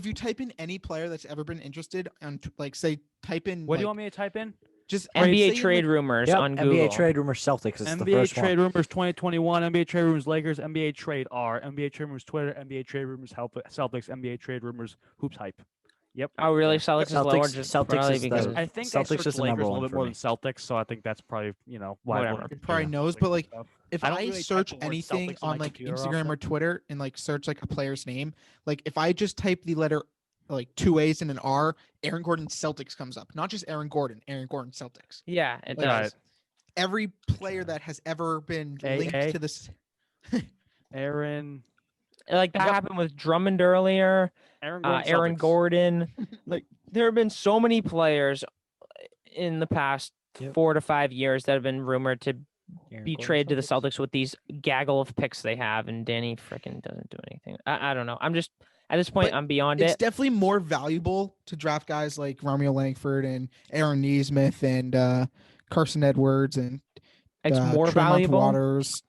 S2: you type in any player that's ever been interested, on like say type in
S3: What do you
S2: like,
S3: want me to type in?
S2: just
S1: NBA
S2: say,
S1: trade
S2: like,
S1: rumors
S4: Yep,
S1: on
S4: NBA
S1: Google.
S4: trade rumor Celtics is the
S3: NBA
S4: first
S3: trade
S4: one.
S3: rumors 2021, NBA trade rumors Lakers, NBA trade R, NBA trade rumors Twitter, NBA trade rumors Celtics, NBA trade rumors Hoops Hype. Yep.
S1: Oh, really? Celtics is lower
S4: Celtics-
S1: just
S4: Celtics
S1: probably
S4: is the-
S1: because
S3: I think
S4: Celtics
S3: I searched
S4: is the
S3: Lakers
S4: number
S3: a
S4: one
S3: little bit
S4: for
S3: more
S4: me.
S3: than Celtics, so I think that's probably why.
S1: Whatever.
S2: It probably
S3: Yeah.
S2: knows, but like
S3: Stuff.
S2: if
S3: I don't
S2: I
S3: really type
S2: search
S3: the word
S2: anything
S3: Celtics on
S2: on
S3: my
S2: like
S3: computer
S2: Instagram or
S3: often.
S2: Twitter and like search like a player's name, like if I just type the letter like two A's and an R, Aaron Gordon Celtics comes up. Not just Aaron Gordon Celtics.
S1: yeah, it
S2: Like,
S1: does.
S2: Every player that has ever been linked
S3: AA?
S2: to this.
S3: Aaron
S1: Like that happened with Drummond earlier.
S3: Aaron Gordon.
S1: Aaron
S3: Celtics.
S1: Gordon. Like there have been so many players in the past
S4: Yep.
S1: 4 to 5 years that have been rumored to
S4: Aaron
S1: be
S4: Gordon
S1: traded to the Celtics with these gaggle of picks they have, and Danny freaking doesn't do anything. I don't know. I'm just at this point
S2: But
S1: I'm beyond
S2: It's
S1: it.
S2: definitely more valuable to draft guys like Romeo Langford and Aaron Neesmith and Carson Edwards and
S1: It's more
S2: Tremont
S1: valuable.
S2: Waters.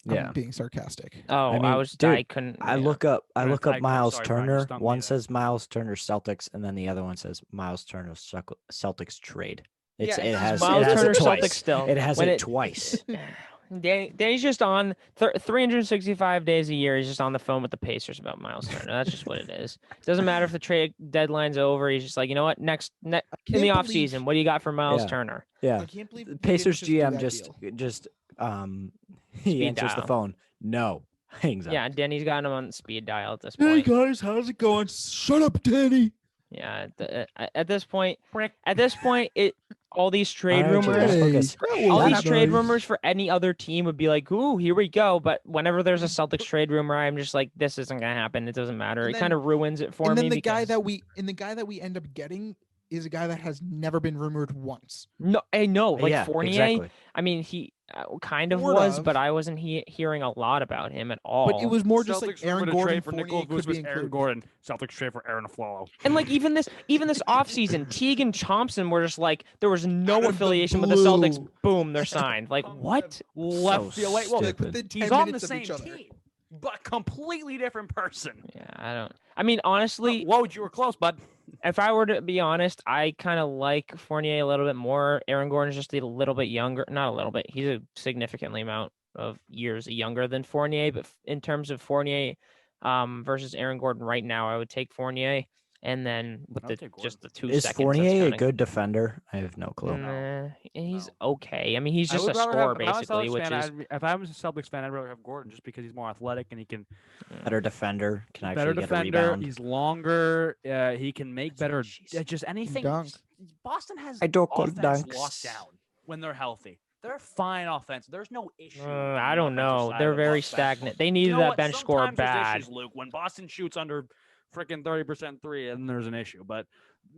S4: Yeah.
S2: I'm being sarcastic.
S1: Oh,
S4: I mean,
S1: I
S4: dude,
S1: couldn't.
S4: I
S1: yeah.
S4: look up
S3: Right, Tiger,
S4: Miles
S3: sorry, Brian, you
S4: Turner.
S3: stumped me
S4: One
S3: there.
S4: says Miles Turner Celtics, and then the other one says Miles Turner Celtics trade. It's
S1: Yeah,
S4: it
S1: it's
S4: has
S1: Miles
S4: it has
S1: Turner
S4: it twice.
S1: Celtics still.
S4: It has
S1: When
S4: it twice.
S1: Danny's just on 365 days a year. He's just on the phone with the Pacers about Miles Turner. That's just what it is. Doesn't matter if the trade deadline's over. He's just like, you know what? Next in the
S2: can't
S1: off
S2: believe-
S1: season, what do you got for Miles
S4: Yeah.
S1: Turner?
S4: Yeah.
S2: I can't believe
S4: The
S2: he didn't
S4: Pacers
S2: just do
S4: GM
S2: that
S4: just
S2: deal.
S4: he
S1: Speed
S4: answers the
S1: dial.
S4: phone. No. Exactly.
S1: Yeah, Denny's got him on speed dial at this
S2: Hey
S1: point.
S2: guys, how's it going? Shut up, Danny.
S1: Yeah, at this point, all these trade
S4: Alright,
S1: rumors,
S4: Jay. Focus.
S2: that
S1: all
S2: was
S1: these trade
S2: nice.
S1: rumors for any other team would be like, ooh, here we go. But whenever there's a Celtics trade rumor, I'm just like, this isn't gonna happen. It doesn't matter.
S2: And
S1: It
S2: then-
S1: kind of ruins it for
S2: And
S1: me
S2: then the
S1: because
S2: guy that we end up getting is a guy that has never been rumored once.
S1: no, I know, like
S4: yeah,
S1: Fournier.
S4: exactly.
S1: I mean, he kind of
S2: Sort
S1: was,
S2: of.
S1: but I wasn't hearing a lot about him at all.
S2: But it was more just like
S3: Celtics
S2: Aaron
S3: rumored a
S2: Gordon,
S3: trade for
S2: Fournier
S3: Nikola
S2: could be
S3: Vucevic, Aaron
S2: included.
S3: Gordon. Celtics trade for Aaron Aflalo.
S1: And like even this offseason, Teague and Thompson were just like there was
S2: Out
S1: no
S2: of the
S1: affiliation with the Celtics.
S2: blue.
S1: Boom, they're signed. Like what?
S3: Left field. Wait, well,
S4: stupid.
S2: Within 10
S3: he's on the
S2: minutes of
S3: same
S2: each other.
S3: team, but completely different person.
S1: Yeah, I mean, honestly,
S3: Whoa, you were close, bud.
S1: if I were to be honest, I kind of like Fournier a little bit more. Aaron Gordon's just a little bit younger. Not a little bit. He's a significantly amount of years younger than Fournier. But in terms of Fournier versus Aaron Gordon right now, I would take Fournier. And then with
S3: I'll take Gordon.
S1: just the 2
S4: Is
S1: seconds.
S4: Fournier a
S1: that's
S4: good defender? I have no clue.
S1: kinda, he's
S3: No.
S1: okay. I mean, he's
S3: I
S1: just a
S3: would rather
S1: scorer
S3: have- if I was a
S1: basically,
S3: Celtics
S1: which
S3: fan,
S1: is
S3: if I was a Celtics fan, I'd rather have Gordon just because he's more athletic and he can
S4: Better defender. Can actually
S3: better
S4: get a
S3: defender.
S4: rebound.
S3: He's longer. He can make better. Just anything.
S2: Dunk.
S3: Boston has
S4: I don't call
S3: offense
S4: dunks.
S3: locked down when they're healthy. They're fine offense. There's no issue. on
S1: I
S3: the
S1: don't
S3: offensive
S1: know.
S3: side
S1: They're
S3: of the
S1: very
S3: Bucks
S1: stagnant.
S3: backcourt.
S1: They needed
S3: You know
S1: that
S3: what?
S1: bench score
S3: Sometimes there's
S1: bad.
S3: issues, Luke. When Boston shoots under freaking 30% three, and there's an issue. But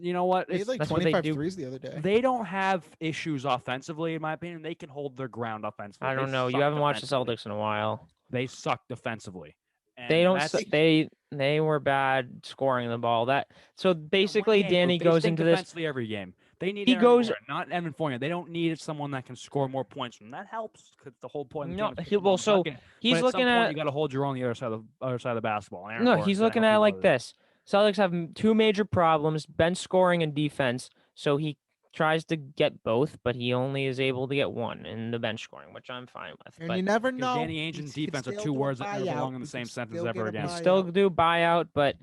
S3: you know what?
S2: He had
S3: It's,
S2: like
S1: that's what they
S2: 25
S1: do.
S2: threes the other day.
S3: they don't have issues offensively, in my opinion. They can hold their ground offensively.
S1: I
S3: They
S1: don't know. You
S3: suck
S1: haven't watched the
S3: defensively.
S1: Celtics in a while.
S3: They suck defensively. And
S1: They don't.
S3: that's-
S1: They were bad scoring the ball. So basically,
S3: one game,
S1: Danny
S3: Luke. They
S1: goes
S3: stink
S1: into this.
S3: defensively every game. They need
S1: He
S3: Aaron
S1: goes-
S3: Gordon, not Evan Fournier. They don't need someone that can score more points, and that helps because the whole point. Of the
S1: No,
S3: game is
S1: he-
S3: keep them
S1: well,
S3: on
S1: so
S3: bucket.
S1: he's
S3: But at
S1: looking
S3: some point,
S1: at-
S3: you got to hold your own on the other side of the basketball. and Aaron
S1: No,
S3: Gordon's
S1: he's
S3: gonna
S1: looking
S3: help
S1: at
S3: you
S1: it like
S3: with
S1: this. Celtics have two major problems: bench scoring and defense. So he tries to get both, but he only is able to get one in the bench scoring, which I'm fine with.
S2: And
S1: But
S2: you never
S3: Because
S2: know.
S3: Danny Ainge and defense are two words that never belong in the same sentence ever again.
S1: still do buyout, but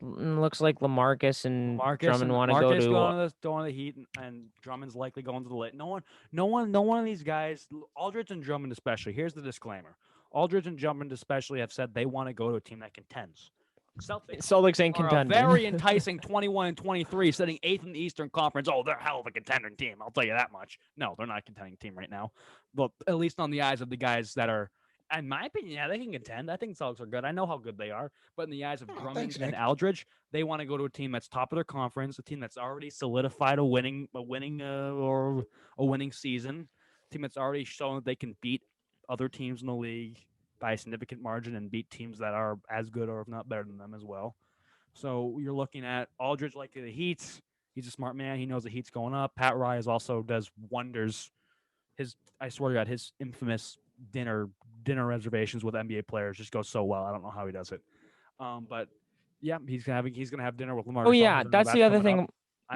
S1: looks like LaMarcus and Drummond want to go
S3: Marcus
S1: to.
S3: going to the Heat, and Drummond's likely going to the Lit. No one of these guys, Aldridge and Drummond especially. Here's the disclaimer: Aldridge and Drummond especially have said they want to go to a team that contends.
S1: Celtics ain't
S3: Are a
S1: contending.
S3: very enticing 21 and 23, sitting 8th in the Eastern Conference. Oh, they're a hell of a contending team. I'll tell you that much. No, they're not a contending team right now. But at least on the eyes of the guys that are, in my opinion, yeah, they can contend. I think Celtics are good. I know how good they are. But in the eyes of Drummond
S2: thanks,
S3: and
S2: Nick.
S3: Aldridge, they want to go to a team that's top of their conference, a team that's already solidified a winning season, a team that's already shown that they can beat other teams in the league by a significant margin and beat teams that are as good or if not better than them as well. So you're looking at Aldridge like the Heat. He's a smart man. He knows the Heat's going up. Pat Riley also does wonders. I swear to God, his infamous dinner reservations with NBA players just goes so well. I don't know how he does it. But yeah, he's gonna have dinner with Lamar.
S1: Oh yeah, that's the other thing.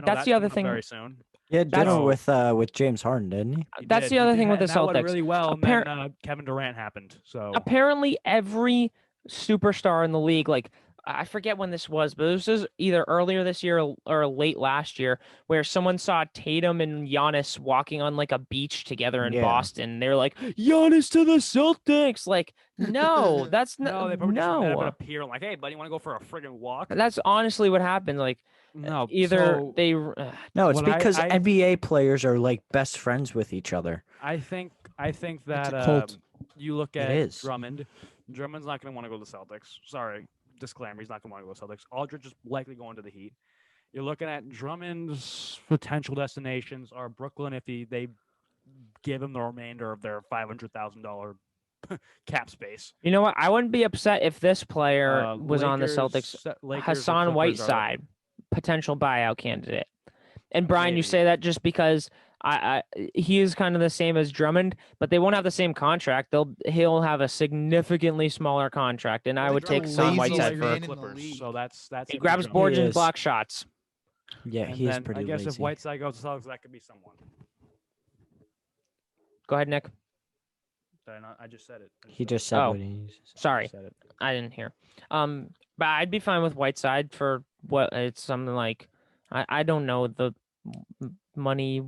S3: That's
S1: the other
S3: coming up
S1: thing-
S3: very soon.
S4: Yeah, dinner
S3: That's-
S4: with James Harden, didn't he?
S3: He
S1: That's
S3: did.
S1: the
S3: He
S1: other
S3: did
S1: thing with
S3: ha-
S1: the
S3: that went
S1: Celtics.
S3: really well. And
S1: Appar-
S3: then Kevin Durant happened. So
S1: Apparently, every superstar in the league, like I forget when this was, but this was either earlier this year or late last year, where someone saw Tatum and Giannis walking on like a beach together in
S4: Yeah.
S1: Boston. They're like, Giannis to the Celtics. Like, no, that's
S3: no,
S1: no,
S3: they probably just met up at
S1: no.
S3: a pier like, hey, buddy, you want to go for a friggin' walk?
S1: That's honestly what happened. Like,
S3: No,
S1: either
S3: so
S1: they.
S4: No, it's
S3: What I-
S4: because
S3: I-
S4: NBA players are like best friends with each other.
S3: I think that
S2: a cult.
S3: you look
S4: It
S3: at
S4: is.
S3: Drummond. Drummond's not going to want to go to the Celtics. Sorry, disclaimer. He's not going to want to go to the Celtics. Aldridge is likely going to the Heat. You're looking at Drummond's potential destinations are Brooklyn if they give him the remainder of their $500,000 cap space.
S1: You know what? I wouldn't be upset if this player was on the
S3: Lakers-
S1: Celtics.
S3: Lakers or
S1: Hassan
S3: Clippers are-
S1: Whiteside, potential buyout candidate. And Brian, you
S3: Maybe.
S1: say that just because he is kind of the same as Drummond, but they won't have the same contract. He'll have a significantly smaller contract, and I
S2: Well,
S1: would
S2: they're
S1: take
S2: the
S1: Hassan
S2: laziest
S1: Whiteside
S2: man
S1: for.
S2: in the
S3: Clippers.
S2: league.
S3: So that's
S1: He
S3: it for
S1: grabs
S3: Drummond.
S1: boards
S4: He
S1: and
S4: is.
S1: block shots.
S4: Yeah,
S3: And
S4: he is
S3: then
S4: pretty
S3: I guess
S4: lazy.
S3: if Whiteside goes to Celtics, that could be someone.
S1: Go ahead, Nick.
S3: Did I not? I just said it.
S4: He just said
S1: Oh,
S4: what he
S1: Sorry,
S3: said it.
S1: I didn't hear. But I'd be fine with Whiteside for what it's something like. I don't know the money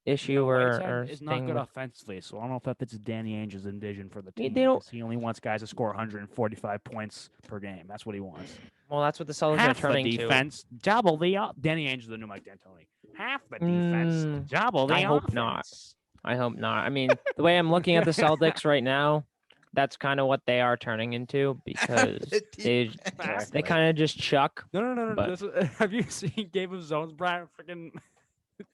S1: issue or
S3: It's not
S1: thing
S3: good
S1: with
S3: offensively, so I don't know if that fits Danny Ainge's vision for the
S1: They
S3: team.
S1: don't-
S3: 'Cause he only wants guys to score 145 points per game. That's what he wants.
S1: Well, that's what the Celtics are
S3: Half the
S1: turning
S3: defense, double the Danny Ainge is the new Mike D'Antoni. Half the defense, double the
S1: I hope
S3: offense.
S1: not. I hope not. I mean, the way I'm looking at the Celtics right now, that's kind of what they are turning into because they
S3: Exactly.
S1: kind of just chuck.
S3: No.
S1: But-
S3: Have you seen Game of Zones, Brian? Freaking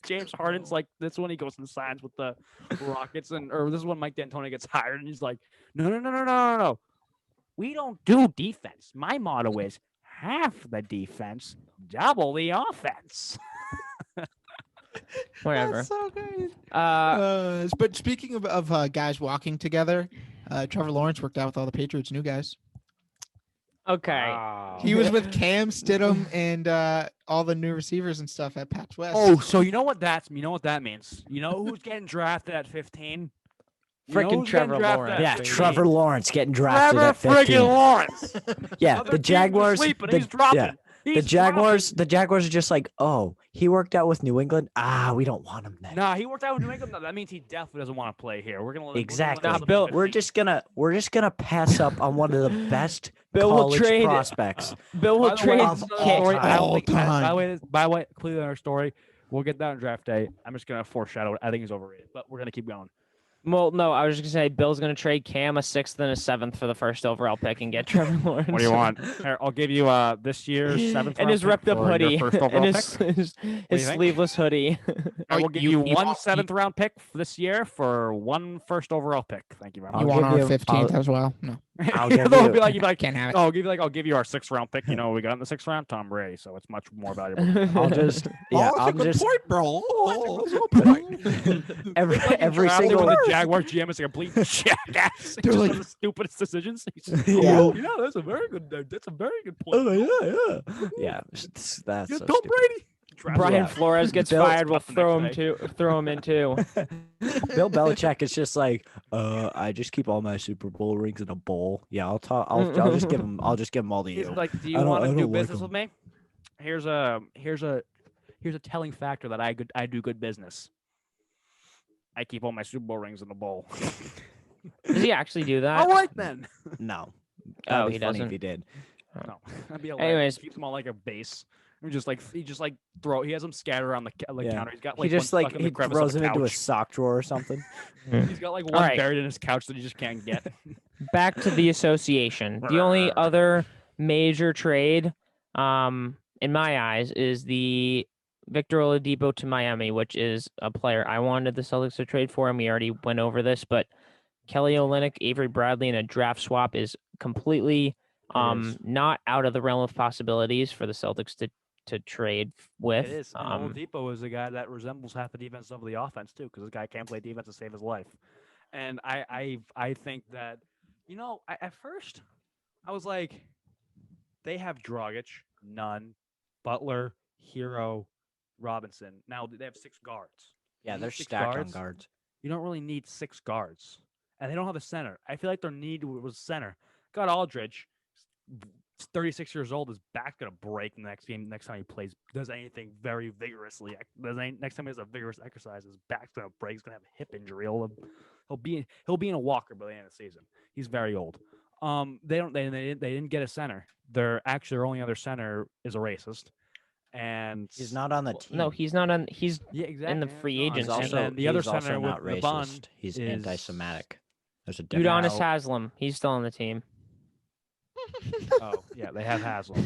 S3: James Harden's like this one. He goes and signs with the Rockets, or this is when Mike D'Antoni gets hired, and he's like, no. We don't do defense. My motto is half the defense, double the offense.
S1: Whatever.
S2: That's so great.
S1: Uh,
S2: But speaking of guys walking together, Trevor Lawrence worked out with all the Patriots' new guys.
S1: okay.
S3: Wow.
S2: He was with Cam, Stidham, and all the new receivers and stuff at PAX West.
S3: Oh, so you know what that means? You know who's getting drafted at 15? You know
S1: Freaking
S3: who's getting
S1: Trevor
S3: drafted
S1: Lawrence.
S3: at
S4: Yeah,
S3: 15?
S4: Trevor Lawrence getting drafted
S3: Trevor
S4: at 15.
S3: friggin' Lawrence.
S4: Yeah,
S3: Other
S4: the
S3: teams are
S4: Jaguars.
S3: sleeping,
S4: the-
S3: he's dropping.
S4: yeah, the
S3: He's
S4: Jaguars. The Jaguars are just like, oh, he worked out with New England. We don't want him then.
S3: Nah, he worked out with New England. No, that means he definitely doesn't want to play here. We're gonna let him,
S4: Exactly.
S1: Nah, Bill-
S4: We're just gonna pass up on one of the best
S1: Bill will
S4: college
S1: trade-
S4: prospects.
S1: Bill will
S3: By the way,
S1: trade.
S3: this is another
S4: all
S3: story. I don't
S2: all
S3: think-
S2: time.
S3: by the way, completely another story. We'll get that on draft day. I'm just gonna foreshadow it. I think he's overrated, but we're gonna keep going.
S1: Well, no, I was just gonna say Bill's gonna trade Cam a 6th and a 7th for the first overall pick and get Trevor Lawrence.
S3: What do you want? Here, I'll give you this year's 7th
S1: and
S3: round
S1: his
S3: pick
S1: ripped up
S3: for your
S1: hoodie
S3: first
S1: and
S3: overall
S1: his
S3: pick.
S1: his,
S3: do you
S1: his
S3: think?
S1: sleeveless hoodie.
S3: I will give you one
S2: want-
S3: 7th round pick this year for one first overall pick. Thank you very
S4: I'll
S2: You
S3: much.
S2: want
S4: give
S2: our
S4: you-
S2: 15th as well? No,
S4: I'll
S3: Yeah,
S4: give
S3: they'll
S4: you-
S3: be like, you'd be like,
S2: can't have it.
S3: oh, I'll give you our 6th round pick. You know what we got in the 6th round? Tom Brady. So it's much more valuable.
S4: I'll just I'm just
S2: point, bro.
S4: every
S3: Drafted
S4: single
S3: when the Jaguar GM is a complete jackass.
S2: They're
S3: Just
S2: like-
S3: one of the stupidest decisions. He's
S4: Yeah.
S3: yeah, that's a very good point.
S4: yeah. That's
S3: Yeah,
S4: so
S3: Tom
S4: stupid.
S3: Brady. Drafted
S1: Brian
S4: Yeah.
S1: Flores gets
S4: Bill-
S1: fired. We'll
S3: the
S1: throw him
S3: next
S1: in too.
S4: Bill Belichick is just like, I just keep all my Super Bowl rings in a bowl. Yeah, I'll just give him. I'll just give them all to
S3: He's
S4: you.
S3: like, do
S4: I
S3: you
S4: don't-
S3: want
S4: I
S3: to do
S4: don't like
S3: business with me? Here's a telling factor that I do good business. I keep all my Super Bowl rings in the bowl.
S1: Does he actually do that?
S3: All right then.
S4: No.
S1: Oh,
S4: That'd be
S1: he
S4: funny
S1: doesn't.
S4: if he did.
S3: No, that'd be hilarious.
S1: Anyways.
S3: Keeps them all like a base. And he just like throw. He has them scattered around the
S4: Yeah.
S3: counter. He's got
S4: He
S3: like
S4: just
S3: one
S4: like
S3: stuck in the
S4: he
S3: crevice
S4: throws
S3: of
S4: him
S3: the
S4: into a
S3: couch.
S4: sock drawer or something.
S3: He's got like one
S1: right.
S3: buried in his couch that he just can't get.
S1: Back to the association. The only other major trade, in my eyes, is the Victor Oladipo to Miami, which is a player I wanted the Celtics to trade for, and we already went over this. But Kelly Olynyk, Avery Bradley, in a draft swap is completely
S3: is.
S1: not out of the realm of possibilities for the Celtics to trade with.
S3: It is. And Oladipo is a guy that resembles half the defense of the offense too, because this guy can't play defense to save his life. And I think that, at first I was like, they have Dragic, Nunn, Butler, Hero, Robinson. Now they have 6 guards.
S4: Yeah,
S3: You
S4: they're
S3: need 6
S4: stacked on
S3: guards?
S4: guards.
S3: You don't really need 6 guards, and they don't have a center. I feel like their need was center. Got Aldridge, 36 years old. His back's gonna break the next game. Next time he plays, does anything very vigorously. Next time he has a vigorous exercise, his back's gonna break. He's gonna have a hip injury. He'll be in a walker by the end of the season. He's very old. They didn't get a center. Their only other center is a racist, and
S4: He's not on the team.
S1: No, he's not on. He's
S3: yeah, exactly.
S1: in the
S3: yeah,
S1: free
S3: no,
S1: agents.
S3: and
S1: Also-
S3: then the other
S4: he's also
S3: center with
S4: not
S3: the
S4: racist.
S3: bun
S4: He's
S3: is
S4: anti-Semitic. There's a difference.
S1: Udonis
S3: Now-
S1: Haslam. He's still on the team.
S3: Oh yeah, they have Haslam.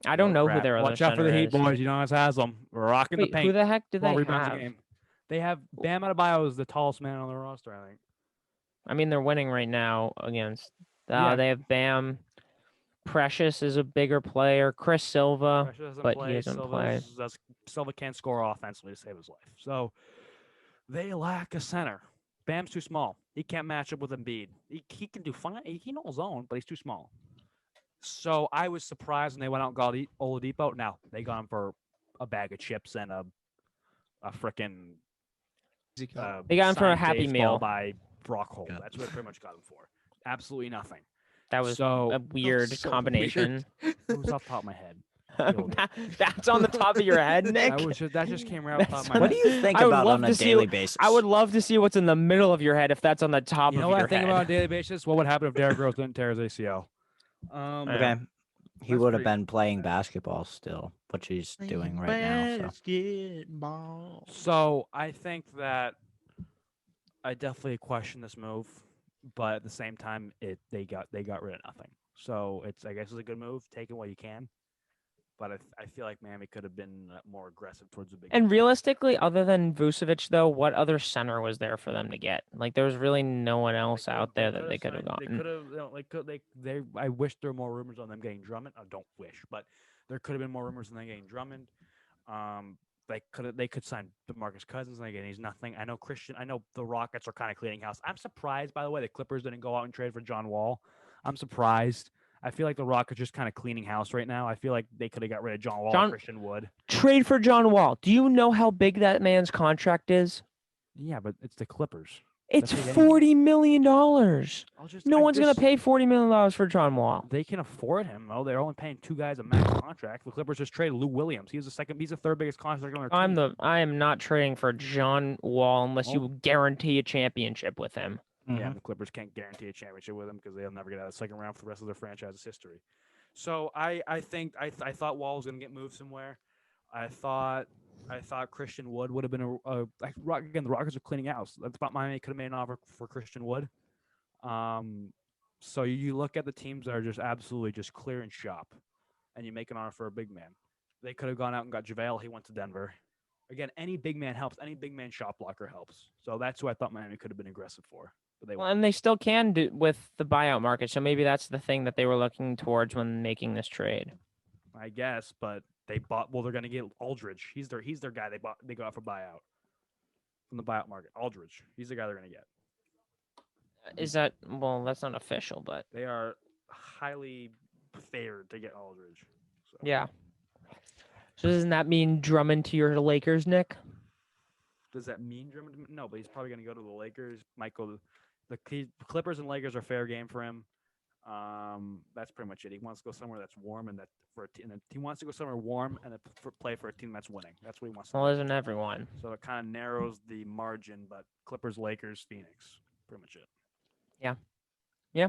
S1: I don't know who
S3: Crap.
S1: their other
S3: Watch out for the
S1: center
S3: Heat
S1: is.
S3: boys. You know it's Haslam. We're rocking
S1: Wait,
S3: the paint.
S1: who the heck do
S3: 12
S1: they
S3: rebounds a
S1: have?
S3: game. They have Bam Adebayo is the tallest man on the roster, I think.
S1: I mean, they're winning right now against.
S3: Yeah.
S1: They have Bam. Precious is a bigger player. Chris Silva.
S3: Precious doesn't
S1: but he
S3: play.
S1: doesn't play.
S3: Silva can't score offensively to save his life. So they lack a center. Bam's too small. He can't match up with Embiid. He can do fine. He can hold his own, but he's too small. So I was surprised when they went out and got Oladipo. Now they got him for a bag of chips and a freaking
S1: They got him for a
S3: signed
S1: Happy
S3: baseball
S1: Meal.
S3: by Brock Holt.
S4: Yeah.
S3: That's what they pretty much got him for. Absolutely nothing.
S1: That was
S3: so
S1: a weird
S3: so
S1: combination.
S3: It was off the top of my head. Killed it.
S1: That's on the top of your head, Nick.
S3: That just came right off the top of my
S4: What
S3: head.
S4: do you think
S1: I would
S4: about
S1: love
S4: on a
S1: to see-
S4: daily basis?
S1: I would love to see what's in the middle of your head if that's on the top
S3: You know
S1: of
S3: what
S1: your
S3: I think
S1: head.
S3: about on a daily basis? What would happen if Derrick Rose didn't tear his ACL?
S4: Okay. He
S3: That's
S4: would have
S3: pretty-
S4: been playing basketball still, which he's doing right now. So.
S2: Basketball.
S3: So I think that I definitely question this move, but at the same time, they got rid of nothing. So I guess it's a good move. Take it while you can. But I feel like Miami could have been more aggressive towards the big.
S1: And realistically, other than Vucevic, though, what other center was there for them to get? Like, there was really no one else out there that they could have
S3: They
S1: gotten.
S3: could have. I wish there were more rumors on them getting Drummond. I don't wish, but there could have been more rumors on them getting Drummond. They could sign DeMarcus Cousins, and again, he's nothing. I know the Rockets are kind of cleaning house. I'm surprised, by the way, the Clippers didn't go out and trade for John Wall. I'm surprised. I feel like the Rockets are just kind of cleaning house right now. I feel like they could have got rid of John Wall or Christian Wood.
S1: Trade for John Wall. Do you know how big that man's contract is?
S3: Yeah, but it's the Clippers.
S1: It's
S3: That's big anyway.
S1: $40 million. No one's going to pay $40 million for John Wall.
S3: They can afford him, though. They're only paying two guys a max contract. The Clippers just traded Lou Williams. He's the third biggest contract on their team.
S1: I am not trading for John Wall unless you guarantee a championship with him.
S3: Yeah, the Clippers can't guarantee a championship with him because they'll never get out of the second round for the rest of their franchise's history. So I thought Wall was going to get moved somewhere. I thought Christian Wood would have been again, the Rockets are cleaning house. That's about Miami could have made an offer for Christian Wood. So you look at the teams that are just absolutely just clearing shop, and you make an offer for a big man. They could have gone out and got JaVale. He went to Denver. Again, any big man helps. Any big man shot blocker helps. So that's who I thought Miami could have been aggressive for. But
S1: and they still can do with the buyout market. So maybe that's the thing that they were looking towards when making this trade.
S3: I guess, but they bought. Well, they're going to get Aldridge. He's their guy. They got for buyout from the buyout market. Aldridge. He's the guy they're going to get.
S1: Is that that's not official, but
S3: they are highly favored to get Aldridge. So.
S1: Yeah. So doesn't that mean Drummond to your Lakers, Nick?
S3: Does that mean Drummond? No, but he's probably going to go to the Lakers. Might go to the Clippers and Lakers are fair game for him. That's pretty much it. He wants to go somewhere that's warm and he wants to go somewhere warm and play for a team that's winning. That's what he wants.
S1: Well, isn't everyone?
S3: So it kind of narrows the margin, but Clippers, Lakers, Phoenix, pretty much it.
S1: Yeah.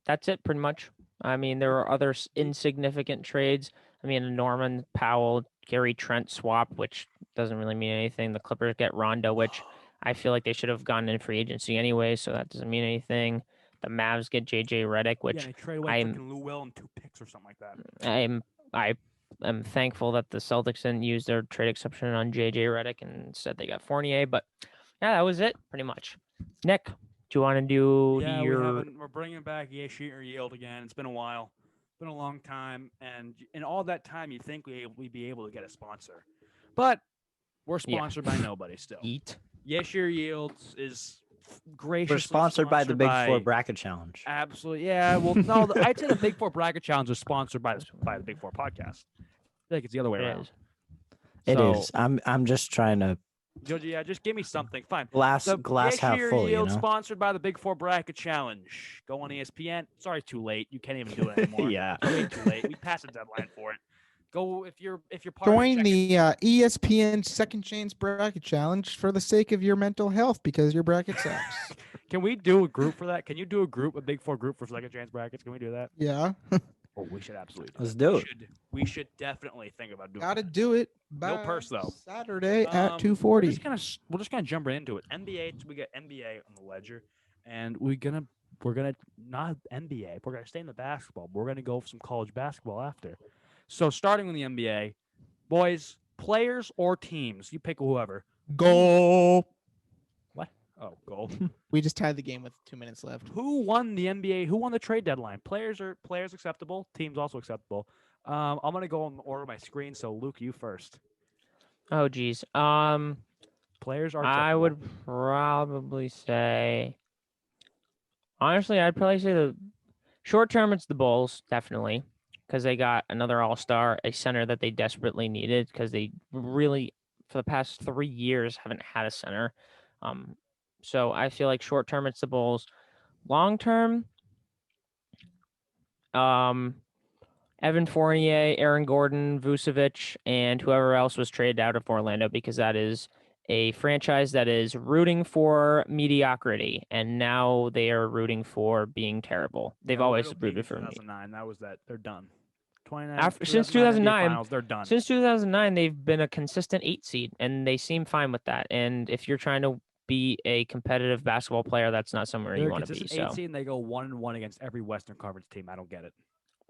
S1: That's it pretty much. I mean, there are other insignificant trades. I mean, a Norman Powell, Gary Trent swap, which doesn't really mean anything. The Clippers get Rondo, which I feel like they should have gone in free agency anyway, so that doesn't mean anything. The Mavs get JJ Redick, which
S3: they trade away Lou Will and 2 picks or something like that.
S1: I am thankful that the Celtics didn't use their trade exception on JJ Redick and instead they got Fournier. But yeah, that was it pretty much. Nick, do you want to do
S3: we're bringing back Yesh or Yield again. It's been a while. It's been a long time. And in all that time, you'd think we'd be able to get a sponsor. But we're sponsored by nobody still.
S1: Yeet.
S3: Yesh or Yields is graciously
S4: We're sponsored by the Big Four Bracket Challenge.
S3: Absolutely. Yeah. Well, no, I'd say the Big Four Bracket Challenge is sponsored by the Big Four podcast. I think it's the other way around.
S4: It is. I'm just trying to.
S3: Yeah, just give me something. Fine.
S4: Glass half full.
S3: Yield sponsored by the Big Four Bracket Challenge. Go on ESPN. Sorry, too late. You can't even do it anymore.
S4: Yeah.
S3: Way too late. We passed the deadline for it. Go if you're part
S2: Join
S3: of
S2: the ESPN Second Chance Bracket Challenge for the sake of your mental health because your bracket sucks.
S3: Can we do a group for that? Can you do a Big Four group for Second Chance brackets? Can we do that?
S2: Yeah.
S3: Oh, we should absolutely.
S4: Let's do it.
S3: We should definitely think about doing.
S2: Gotta
S3: that.
S2: do it.
S3: No purse though.
S2: Saturday at 2:40.
S3: We're just gonna jump right into it. NBA. We got NBA on the ledger, and we're gonna not NBA. We're gonna stay in the basketball. But we're gonna go for some college basketball after. So starting with the NBA, boys, players or teams, you pick whoever.
S2: Goal.
S3: What? Oh, goal.
S2: We just tied the game with 2 minutes left.
S3: Who won the NBA? Who won the trade deadline? Players acceptable. Teams also acceptable. I'm gonna go in order of my screen. So Luke, you first.
S1: Oh, geez.
S3: Players are.
S1: I would probably say. Honestly, I'd probably say the short term. It's the Bulls, definitely, because they got another All-Star, a center that they desperately needed, because they really, for the past 3 years, haven't had a center. So I feel like short term it's the Bulls. Long term, Evan Fournier, Aaron Gordon, Vucevic, and whoever else was traded out of Orlando, because that is a franchise that is rooting for mediocrity, and now they are rooting for being terrible. They've always rooted for me.
S3: 2009. That was that. They're done. 29
S1: Since
S3: 2009 NBA
S1: 2009,
S3: Finals, they're done.
S1: Since 2009, they've been a consistent 8 seed, and they seem fine with that. And if you're trying to be a competitive basketball player, that's not somewhere
S3: They're
S1: you
S3: a
S1: want to be.
S3: consistent 8
S1: So
S3: seed, and they go 1-1 against every Western Conference team. I don't get it.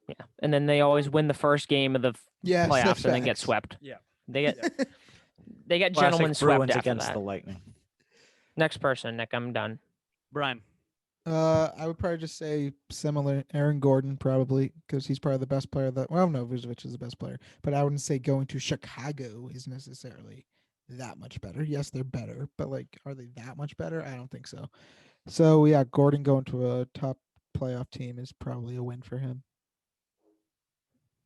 S1: yeah, and then they always win the first game of the
S2: Yes,
S1: playoffs
S2: that's
S1: and then get
S2: facts.
S1: swept.
S3: Yeah.
S1: They get they get
S4: Classic
S1: gentlemen swept
S4: Bruins
S1: after
S4: against
S1: that.
S4: the Lightning.
S1: Next person, Nick. I'm done.
S3: Brian.
S2: I would probably just say similar. Aaron Gordon, probably, because he's probably the best player. Well, no, Vucevic is the best player, but I wouldn't say going to Chicago is necessarily that much better. Yes, they're better, but like, are they that much better? I don't think so. So yeah, Gordon going to a top playoff team is probably a win for him.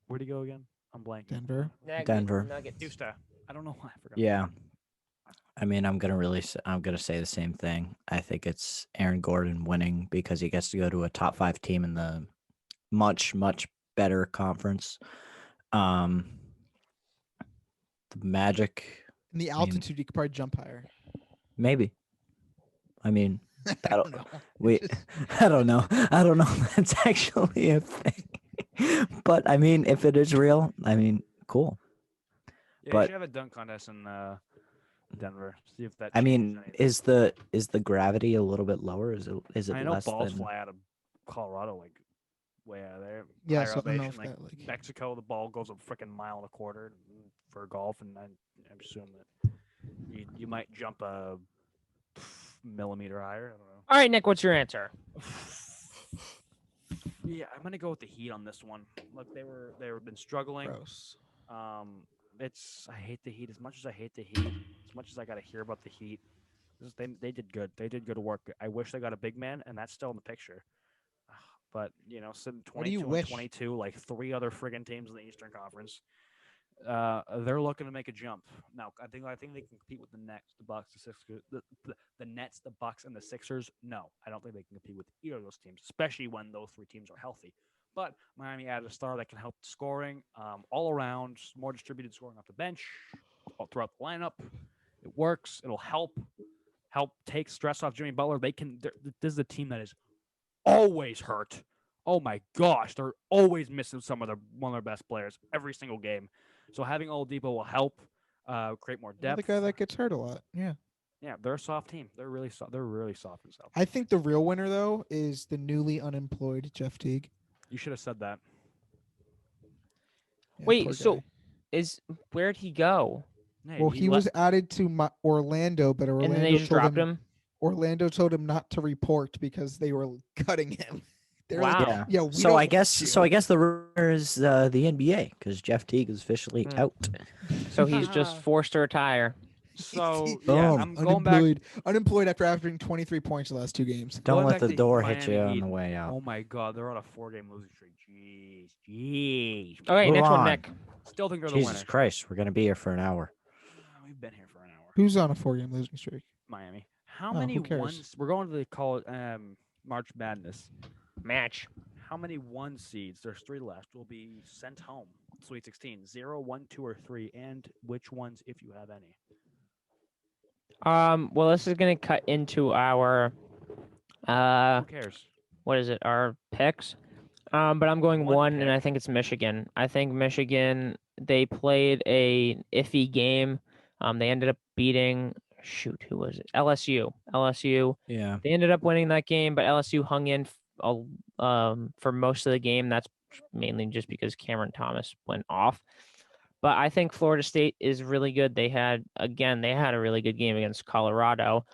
S3: Where'd he go again? I'm blanking.
S2: Denver.
S4: Denver.
S1: Nuggets.
S3: Houston. I don't know why I forgot.
S4: Yeah. I mean, I'm gonna say the same thing. I think it's Aaron Gordon winning because he gets to go to a top 5 team in the much better conference. The Magic,
S2: In the
S4: I mean,
S2: altitude, you could probably jump higher.
S4: maybe. I mean,
S2: I
S4: that'll,
S2: don't know.
S4: we.
S2: Just-
S4: I don't know. I don't know if that's actually a thing. But I mean, if it is real, I mean, cool.
S3: Yeah, you
S4: But-
S3: should have a dunk contest in Denver. See if that.
S4: I
S3: changes
S4: mean,
S3: anything.
S4: is the gravity a little bit lower? Is it
S3: I know
S4: less
S3: balls
S4: than?
S3: fly out of Colorado, like way out of there.
S2: Yeah,
S3: Higher
S2: so I don't know
S3: elevation,
S2: if
S3: like
S2: that, like-
S3: Mexico, the ball goes a freaking mile and a quarter for golf, and I'm assuming that you might jump a millimeter higher. I don't know.
S1: All right, Nick. What's your answer?
S3: Yeah, I'm gonna go with the Heat on this one. Look, they've been struggling.
S2: Gross.
S3: I hate the Heat as much as I hate the Heat. As much as I got to hear about the Heat, they did good. They did good work. I wish they got a big man, and that's still in the picture. But sitting
S2: What do you
S3: 22 and
S2: wish?
S3: 22, like 3 other friggin' teams in the Eastern Conference, they're looking to make a jump. Now, I think they can compete with the Nets, the Bucks, the Sixers, the Nets, the Bucks, and the Sixers. No, I don't think they can compete with either of those teams, especially when those 3 teams are healthy. But Miami added a star that can help scoring all around, more distributed scoring off the bench, all throughout the lineup. It works. It'll help take stress off Jimmy Butler. This is a team that is always hurt. Oh my gosh, they're always missing one of their best players every single game. So having Oladipo will help create more
S2: Another
S3: depth.
S2: guy that gets hurt a lot. Yeah.
S3: Yeah, they're a soft team. They're really soft. They're really soft and soft.
S2: I think the real winner though is the newly unemployed Jeff Teague.
S3: You should have said that.
S2: Yeah,
S1: Wait,
S2: poor
S1: so
S2: guy.
S1: where'd he go?
S3: Hey,
S2: Well, he was added to Orlando, but
S1: And then
S2: Orlando
S1: they just
S2: told
S1: dropped him.
S2: Orlando told him not to report because they were cutting him. They're
S1: Wow.
S2: like,
S4: Yeah.
S2: yeah. We
S4: So
S2: don't
S4: I
S2: want
S4: guess
S2: you."
S4: the rumor is the NBA because Jeff Teague is officially
S1: Hmm.
S4: out.
S1: So he's just forced to retire.
S3: So
S2: Boom.
S3: yeah, I'm going back.
S2: Unemployed after averaging 23 points the last 2 games.
S4: Don't
S3: Going
S4: let
S3: back
S4: the
S3: to
S4: door hit
S3: Miami
S4: you on
S3: Heat,
S4: the way out.
S3: Oh my God, they're on a 4-game losing streak. Jeez.
S1: Okay,
S4: Move
S1: next one,
S4: on.
S1: Nick.
S3: Still think they're the
S4: Jesus
S3: winners.
S4: Christ, we're gonna be here for an hour.
S3: We've been here for an hour.
S2: Who's on a 4-game losing streak?
S3: Miami. How
S2: Oh,
S3: many
S2: who cares?
S3: ones? We're going to the call March Madness.
S1: Match.
S3: How many 1 seeds? There's 3 left. Will be sent home. Sweet 16. 0, 1, 2, or 3, and which ones, if you have any?
S1: Well, this is gonna cut into our
S3: Who cares?
S1: what is it? Our picks. But I'm going
S3: One
S1: one, and
S3: pick.
S1: I think it's Michigan. I think Michigan. They played a iffy game. They ended up beating. Shoot, who was it? LSU. LSU.
S4: Yeah.
S1: They ended up winning that game, but LSU hung in for most of the game. That's mainly just because Cameron Thomas went off. But I think Florida State is really good. They had a really good game against Colorado.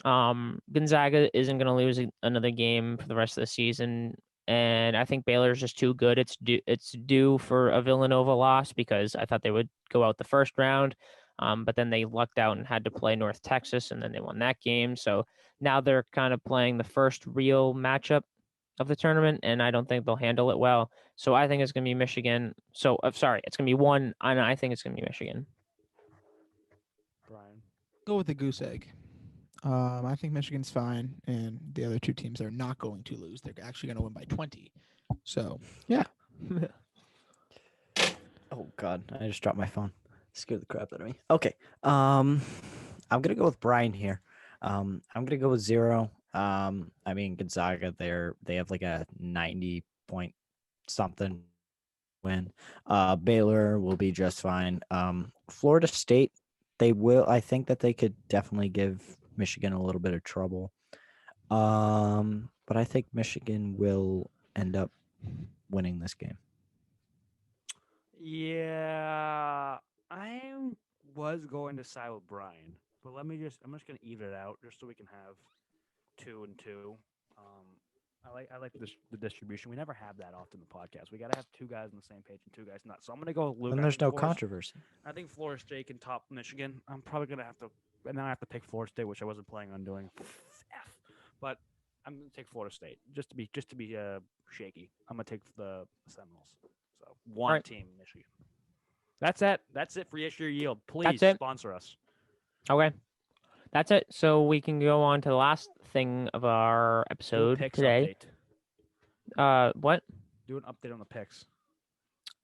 S1: Gonzaga isn't going to lose another game for the rest of the season, and I think Baylor's just too good. It's due for a Villanova loss because I thought they would go out the first round, but then they lucked out and had to play North Texas, and then they won that game. So now they're kind of playing the first real matchup of the tournament, and I don't think they'll handle it well. So I think it's going to be Michigan. So it's going to be one, and I think it's going to be Michigan.
S3: Brian.
S2: Go with the goose egg. I think Michigan's fine, and the other 2 teams are not going to lose. They're actually going to win by 20. So yeah.
S4: Oh God, I just dropped my phone. Scared the crap out of me. Okay. I'm gonna go with Brian here. I'm gonna go with 0. I mean Gonzaga, they have like a 90 point something win. Baylor will be just fine. Florida State, I think that they could definitely give Michigan a little bit of trouble. But I think Michigan will end up winning this game.
S3: Yeah, I was going to side with Brian, but I'm just going to even it out just so we can have 2 and 2. I like the distribution. We never have that often in the podcast. We got to have 2 guys on the same page and 2 guys not. So I'm going to go with Luke.
S4: And there's no controversy.
S3: I think Florida State can top Michigan. I'm probably going to have to, and then I have to pick Florida State, which I wasn't planning on doing. But I'm going to take Florida State just to be shaky. I'm going to take the Seminoles. So one
S1: right.
S3: team, Michigan. That's it. That's it for Yesh Your Yield. Please sponsor us.
S1: Okay. That's it. So we can go on to the last thing of our episode today.
S3: Update.
S1: What?
S3: Do an update on the picks.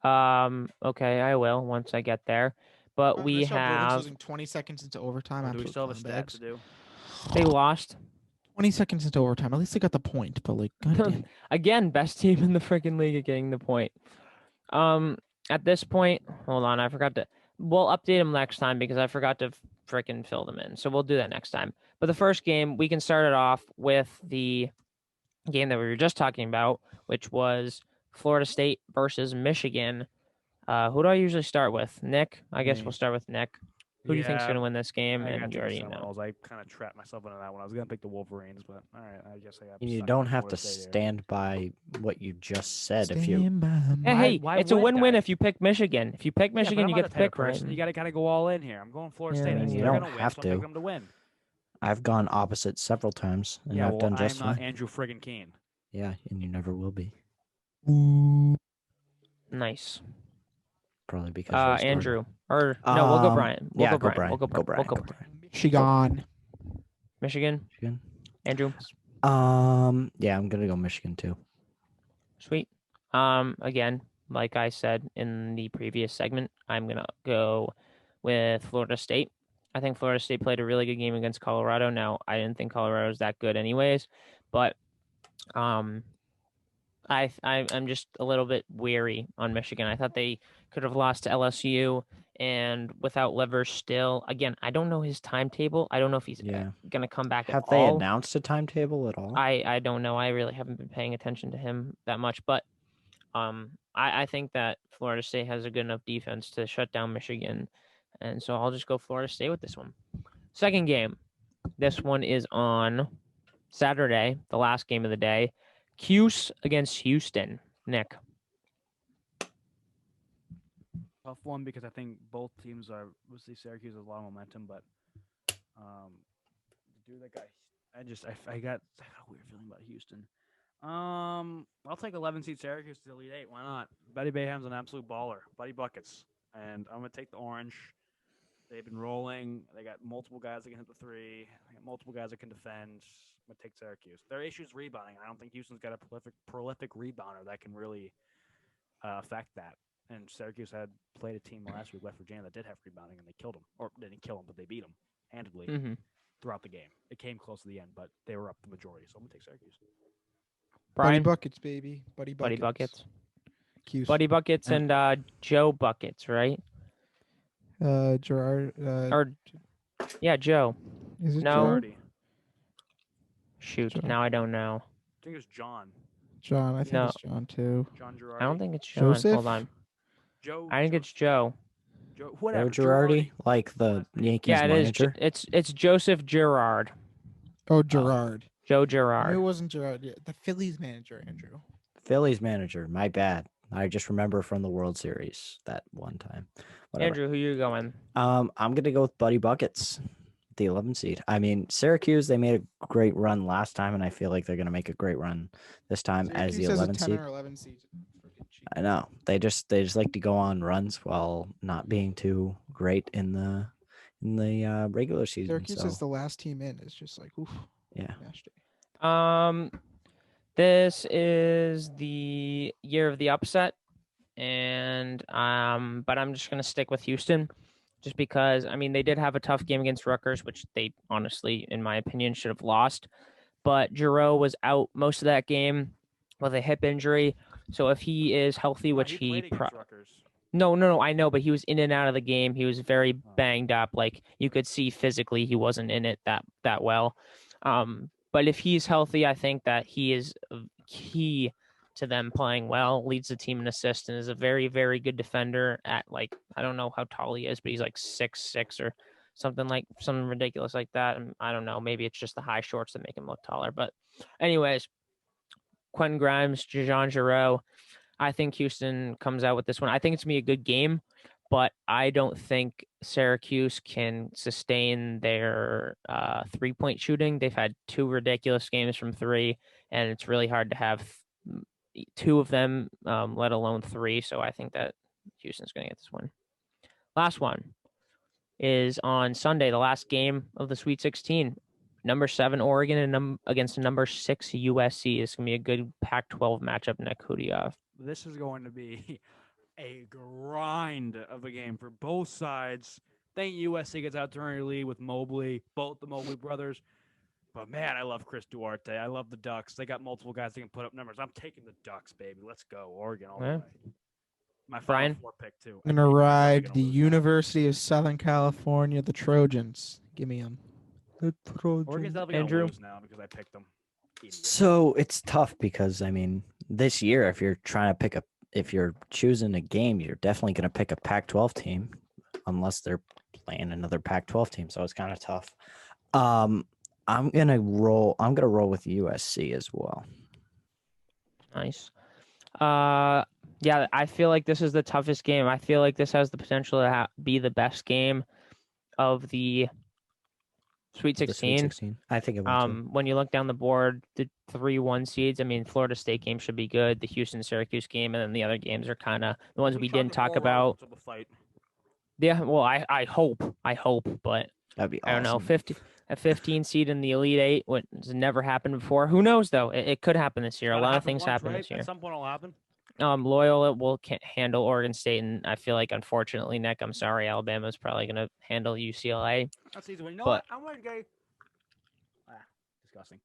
S1: Okay, I will once I get there. But we have
S2: losing 20 seconds into overtime.
S3: Do we still have a stat to do?
S1: They lost
S2: 20 seconds into overtime. At least they got the point, but like goddamn.
S1: Again, best team in the freaking league at getting the point. At this point, hold on, I forgot to. We'll update them next time because I forgot to freaking fill them in. So we'll do that next time. But the first game, we can start it off with the game that we were just talking about, which was Florida State versus Michigan. Who do I usually start with? Nick? I guess we'll start with Nick. Who do you think's going to win this game? And you already know.
S3: I kind of trapped myself into that one. I was going to pick the Wolverines, but all right, I guess I got.
S4: You don't have to stand by what you just said.
S1: Hey, it's a win-win if you pick Michigan. If you pick Michigan, you get to pick right.
S3: You got to go all in here. I'm going Florida State.
S4: You don't have to.
S3: I'm picking them to win.
S4: I've gone opposite several times, and I've done just fine.
S3: I'm not Andrew friggin' Keene.
S4: Yeah, and you never will be.
S1: Nice.
S4: Probably because
S1: Andrew. Or no, we'll go Brian.
S4: We'll go Brian. We'll go Brian.
S2: Michigan.
S1: Michigan. Andrew.
S4: Yeah, I'm gonna go Michigan too.
S1: Sweet. Again, like I said in the previous segment, I'm gonna go with Florida State. I think Florida State played a really good game against Colorado. Now, I didn't think Colorado was that good anyways, but I'm just a little bit weary on Michigan. I thought they could have lost to LSU, and without Livers still, again, I don't know his timetable. I don't know if he's going to come back at all.
S4: Have they announced a timetable at all?
S1: I don't know. I really haven't been paying attention to him that much, but I think that Florida State has a good enough defense to shut down Michigan, and so I'll just go Florida State with this one. Second game. This one is on Saturday, the last game of the day. Cuse against Houston. Nick.
S3: Tough one because I think both teams are. Obviously, Syracuse has a lot of momentum, but dude, that guy. I got a weird feeling about Houston. I'll take 11 seed Syracuse to the Elite 8. Why not? Buddy Bayham's an absolute baller. Buddy buckets, and I'm gonna take the orange. They've been rolling. They got multiple guys that can hit the three. They got multiple guys that can defend. I'm gonna take Syracuse. Their issue is rebounding. I don't think Houston's got a prolific rebounder that can really affect that. And Syracuse had played a team last week, West Virginia, that did have rebounding, and they killed them. Or they didn't kill them, but they beat them handedly throughout the game. It came close to the end, but they were up the majority. So I'm gonna take Syracuse.
S1: Brian?
S2: Buddy buckets, baby. Buddy buckets.
S1: Cuse. Buddy buckets and Joe buckets, right?
S2: Gerard.
S1: Joe.
S2: Is it
S1: no?
S3: Girardi.
S1: Shoot,
S2: John.
S1: Now I don't know.
S3: I think it's John.
S2: John, I think it's John too.
S3: John Girardi.
S1: I don't think it's John.
S2: Joseph?
S1: Hold on.
S3: Joe.
S1: I think it's Joe.
S3: Joe. Whatever.
S4: Joe Girardi, like the Yankees manager.
S1: It's Joseph Girard.
S2: Oh, Gerard.
S1: Joe Girard.
S2: It wasn't Gerard. Yeah, the Phillies manager, Andrew.
S4: Phillies manager. My bad. I just remember from the World Series that one time. Whatever.
S1: Andrew, who you going?
S4: I'm gonna go with Buddy Buckets, the 11 seed. I mean, Syracuse, they made a great run last time, and I feel like they're gonna make a great run this time
S2: Syracuse
S4: as the 11
S2: has a 10
S4: seed.
S2: or 11 seed.
S4: I know they just like to go on runs while not being too great in the regular season.
S2: Syracuse is the last team in. It's just like, oof.
S4: Yeah.
S2: Nasty.
S1: This is the year of the upset. and but I'm just gonna stick with Houston, just because I mean they did have a tough game against Rutgers, which they honestly, in my opinion, should have lost. But Giroux was out most of that game with a hip injury, so if he is healthy, which
S3: he played against Rutgers.
S1: No, I know, but he was in and out of the game. He was very banged up. Like you could see physically, he wasn't in it that well. But if he's healthy, I think that he is key to them playing well. Leads the team in assists and is a very, very good defender. At like I don't know how tall he is, but he's like 6'6" or something ridiculous like that. And I don't know. Maybe it's just the high shorts that make him look taller. But anyways, Quentin Grimes, Jean Giroux. I think Houston comes out with this one. I think it's going to be a good game, but I don't think Syracuse can sustain their 3-point shooting. They've had 2 ridiculous games from 3, and it's really hard to have 2 of them, let alone 3. So I think that Houston's going to get this one. Last one is on Sunday, the last game of the Sweet 16. Number 7 Oregon and against number 6 USC. It's going to be a good Pac-12 matchup. Nick, who do you have?
S3: This is going to be a grind of a game for both sides. Think USC gets out to an early lead with Mobley, both the Mobley brothers. But man, I love Chris Duarte. I love the Ducks. They got multiple guys that can put up numbers. I'm taking the Ducks, baby. Let's go, Oregon all the way. My
S1: Brian?
S3: Final Four pick too.
S2: I'm gonna ride the University of Southern California, the Trojans. Give me them. The
S3: Oregon's
S2: Trojans.
S3: definitely gonna
S1: Andrew?
S3: lose now because I picked them.
S4: So it's tough because I mean, this year, if you're choosing a game, you're definitely going to pick a Pac-12 team, unless they're playing another Pac-12 team. So it's kind of tough. I'm gonna roll with USC as well.
S1: Nice. Yeah, I feel like this is the toughest game. I feel like this has the potential to be the best game of the Sweet 16.
S4: I think it will too.
S1: When you look down the board, the 3-1 seeds, I mean, Florida State game should be good. The Houston-Syracuse game, and then the other games are kind of the ones we didn't talk about. Yeah, well, I hope, but
S4: That'd be awesome.
S1: I don't know. A 15 seed in the Elite Eight, what has never happened before. Who knows though? It could happen this year. A lot of things happen this year.
S3: At some point, it'll happen.
S1: Loyola can't handle Oregon State, and I feel like, unfortunately, Nick, I'm sorry, Alabama's probably going to handle UCLA.
S3: That's easy. You know what? I'm going to go. Disgusting.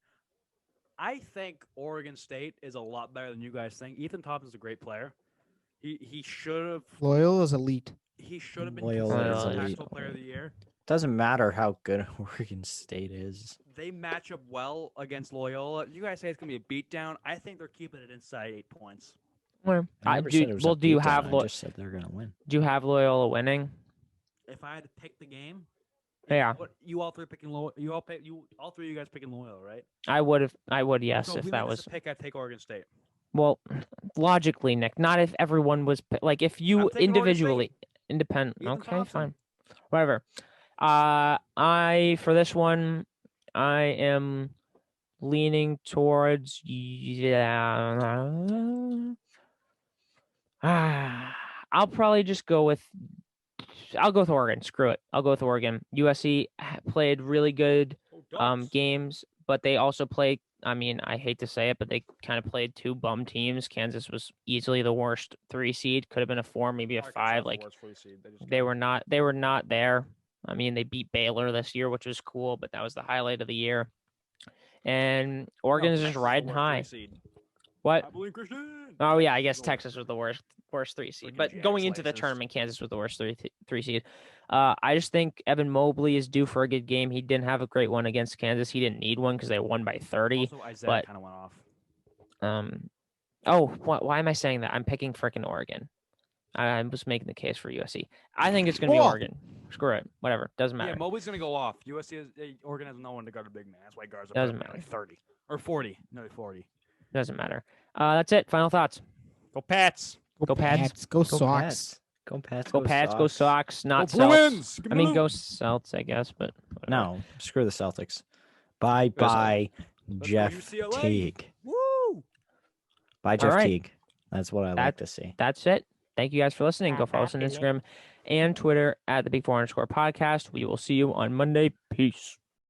S3: I think Oregon State is a lot better than you guys think. Ethan Thompson's a great player. He should have.
S2: Loyola's elite.
S3: He should have been
S4: Loyola
S3: considered
S4: is
S3: National
S4: elite.
S3: Player of the Year.
S4: Doesn't matter how good Oregon State is.
S3: They match up well against Loyola. You guys say it's going to be a beatdown. I think they're keeping it inside 8 points.
S1: Well,
S4: I never said it was a
S1: do you
S4: beatdown,
S1: have
S4: I just said they're gonna win.
S1: Do you have Loyola winning?
S3: If I had to pick the game,
S1: Yeah.
S3: You all 3 picking Loyola. All 3 of you guys picking Loyola, right?
S1: I would, yes,
S3: So
S1: if
S3: we
S1: that
S3: made this
S1: was.
S3: a pick. I'd take Oregon State.
S1: Well, logically, Nick, not if everyone was like if you
S3: I'm taking Oregon
S1: individually, independent.
S3: Ethan
S1: Okay,
S3: Thompson.
S1: fine, whatever. For this one, I am leaning towards I'll probably just go with. I'll go with Oregon. Screw it. I'll go with Oregon. USC played really good games, but they also played. I mean, I hate to say it, but they kind of played 2 bum teams. Kansas was easily the worst 3 seed. Could have been a 4, maybe a 5. Like they were not there. I mean, they beat Baylor this year, which was cool, but that was the highlight of the year. And Oregon is just riding high. What? Oh yeah, I guess Texas was the worst 3 seed. But going into the tournament, Kansas was the worst 3 seed. I just think Evan Mobley is due for a good game. He didn't have a great one against Kansas. He didn't need one because they won by 30.
S3: Also, Isaiah kind of went off.
S1: Why am I saying that? I'm picking frickin' Oregon. I'm just making the case for USC. I think it's going to be Oregon. Screw it. Whatever. Doesn't matter.
S3: Yeah, Mobley's going to go off. Oregon has no one to guard a big man. That's why guards are
S1: Doesn't matter.
S3: like 30 or 40. No, 40.
S1: Doesn't matter. That's it. Final thoughts.
S3: Go Pats.
S1: Go Pats.
S2: Go
S4: Go
S2: Sox.
S4: Pats. Go Pats.
S1: Go Pats. Go Sox. Not
S3: Go
S1: Celts.
S3: Bruins.
S1: I mean, go Celts, I guess, but whatever.
S4: No, screw the Celtics. Bye, Jeff
S3: UCLA.
S4: Teague.
S3: Woo!
S4: Bye, Jeff
S1: right.
S4: Teague. That's what I like to see.
S1: That's it. Thank you guys for listening. Go follow us on Instagram and Twitter at the Big 4 _ podcast. We will see you on Monday. Peace.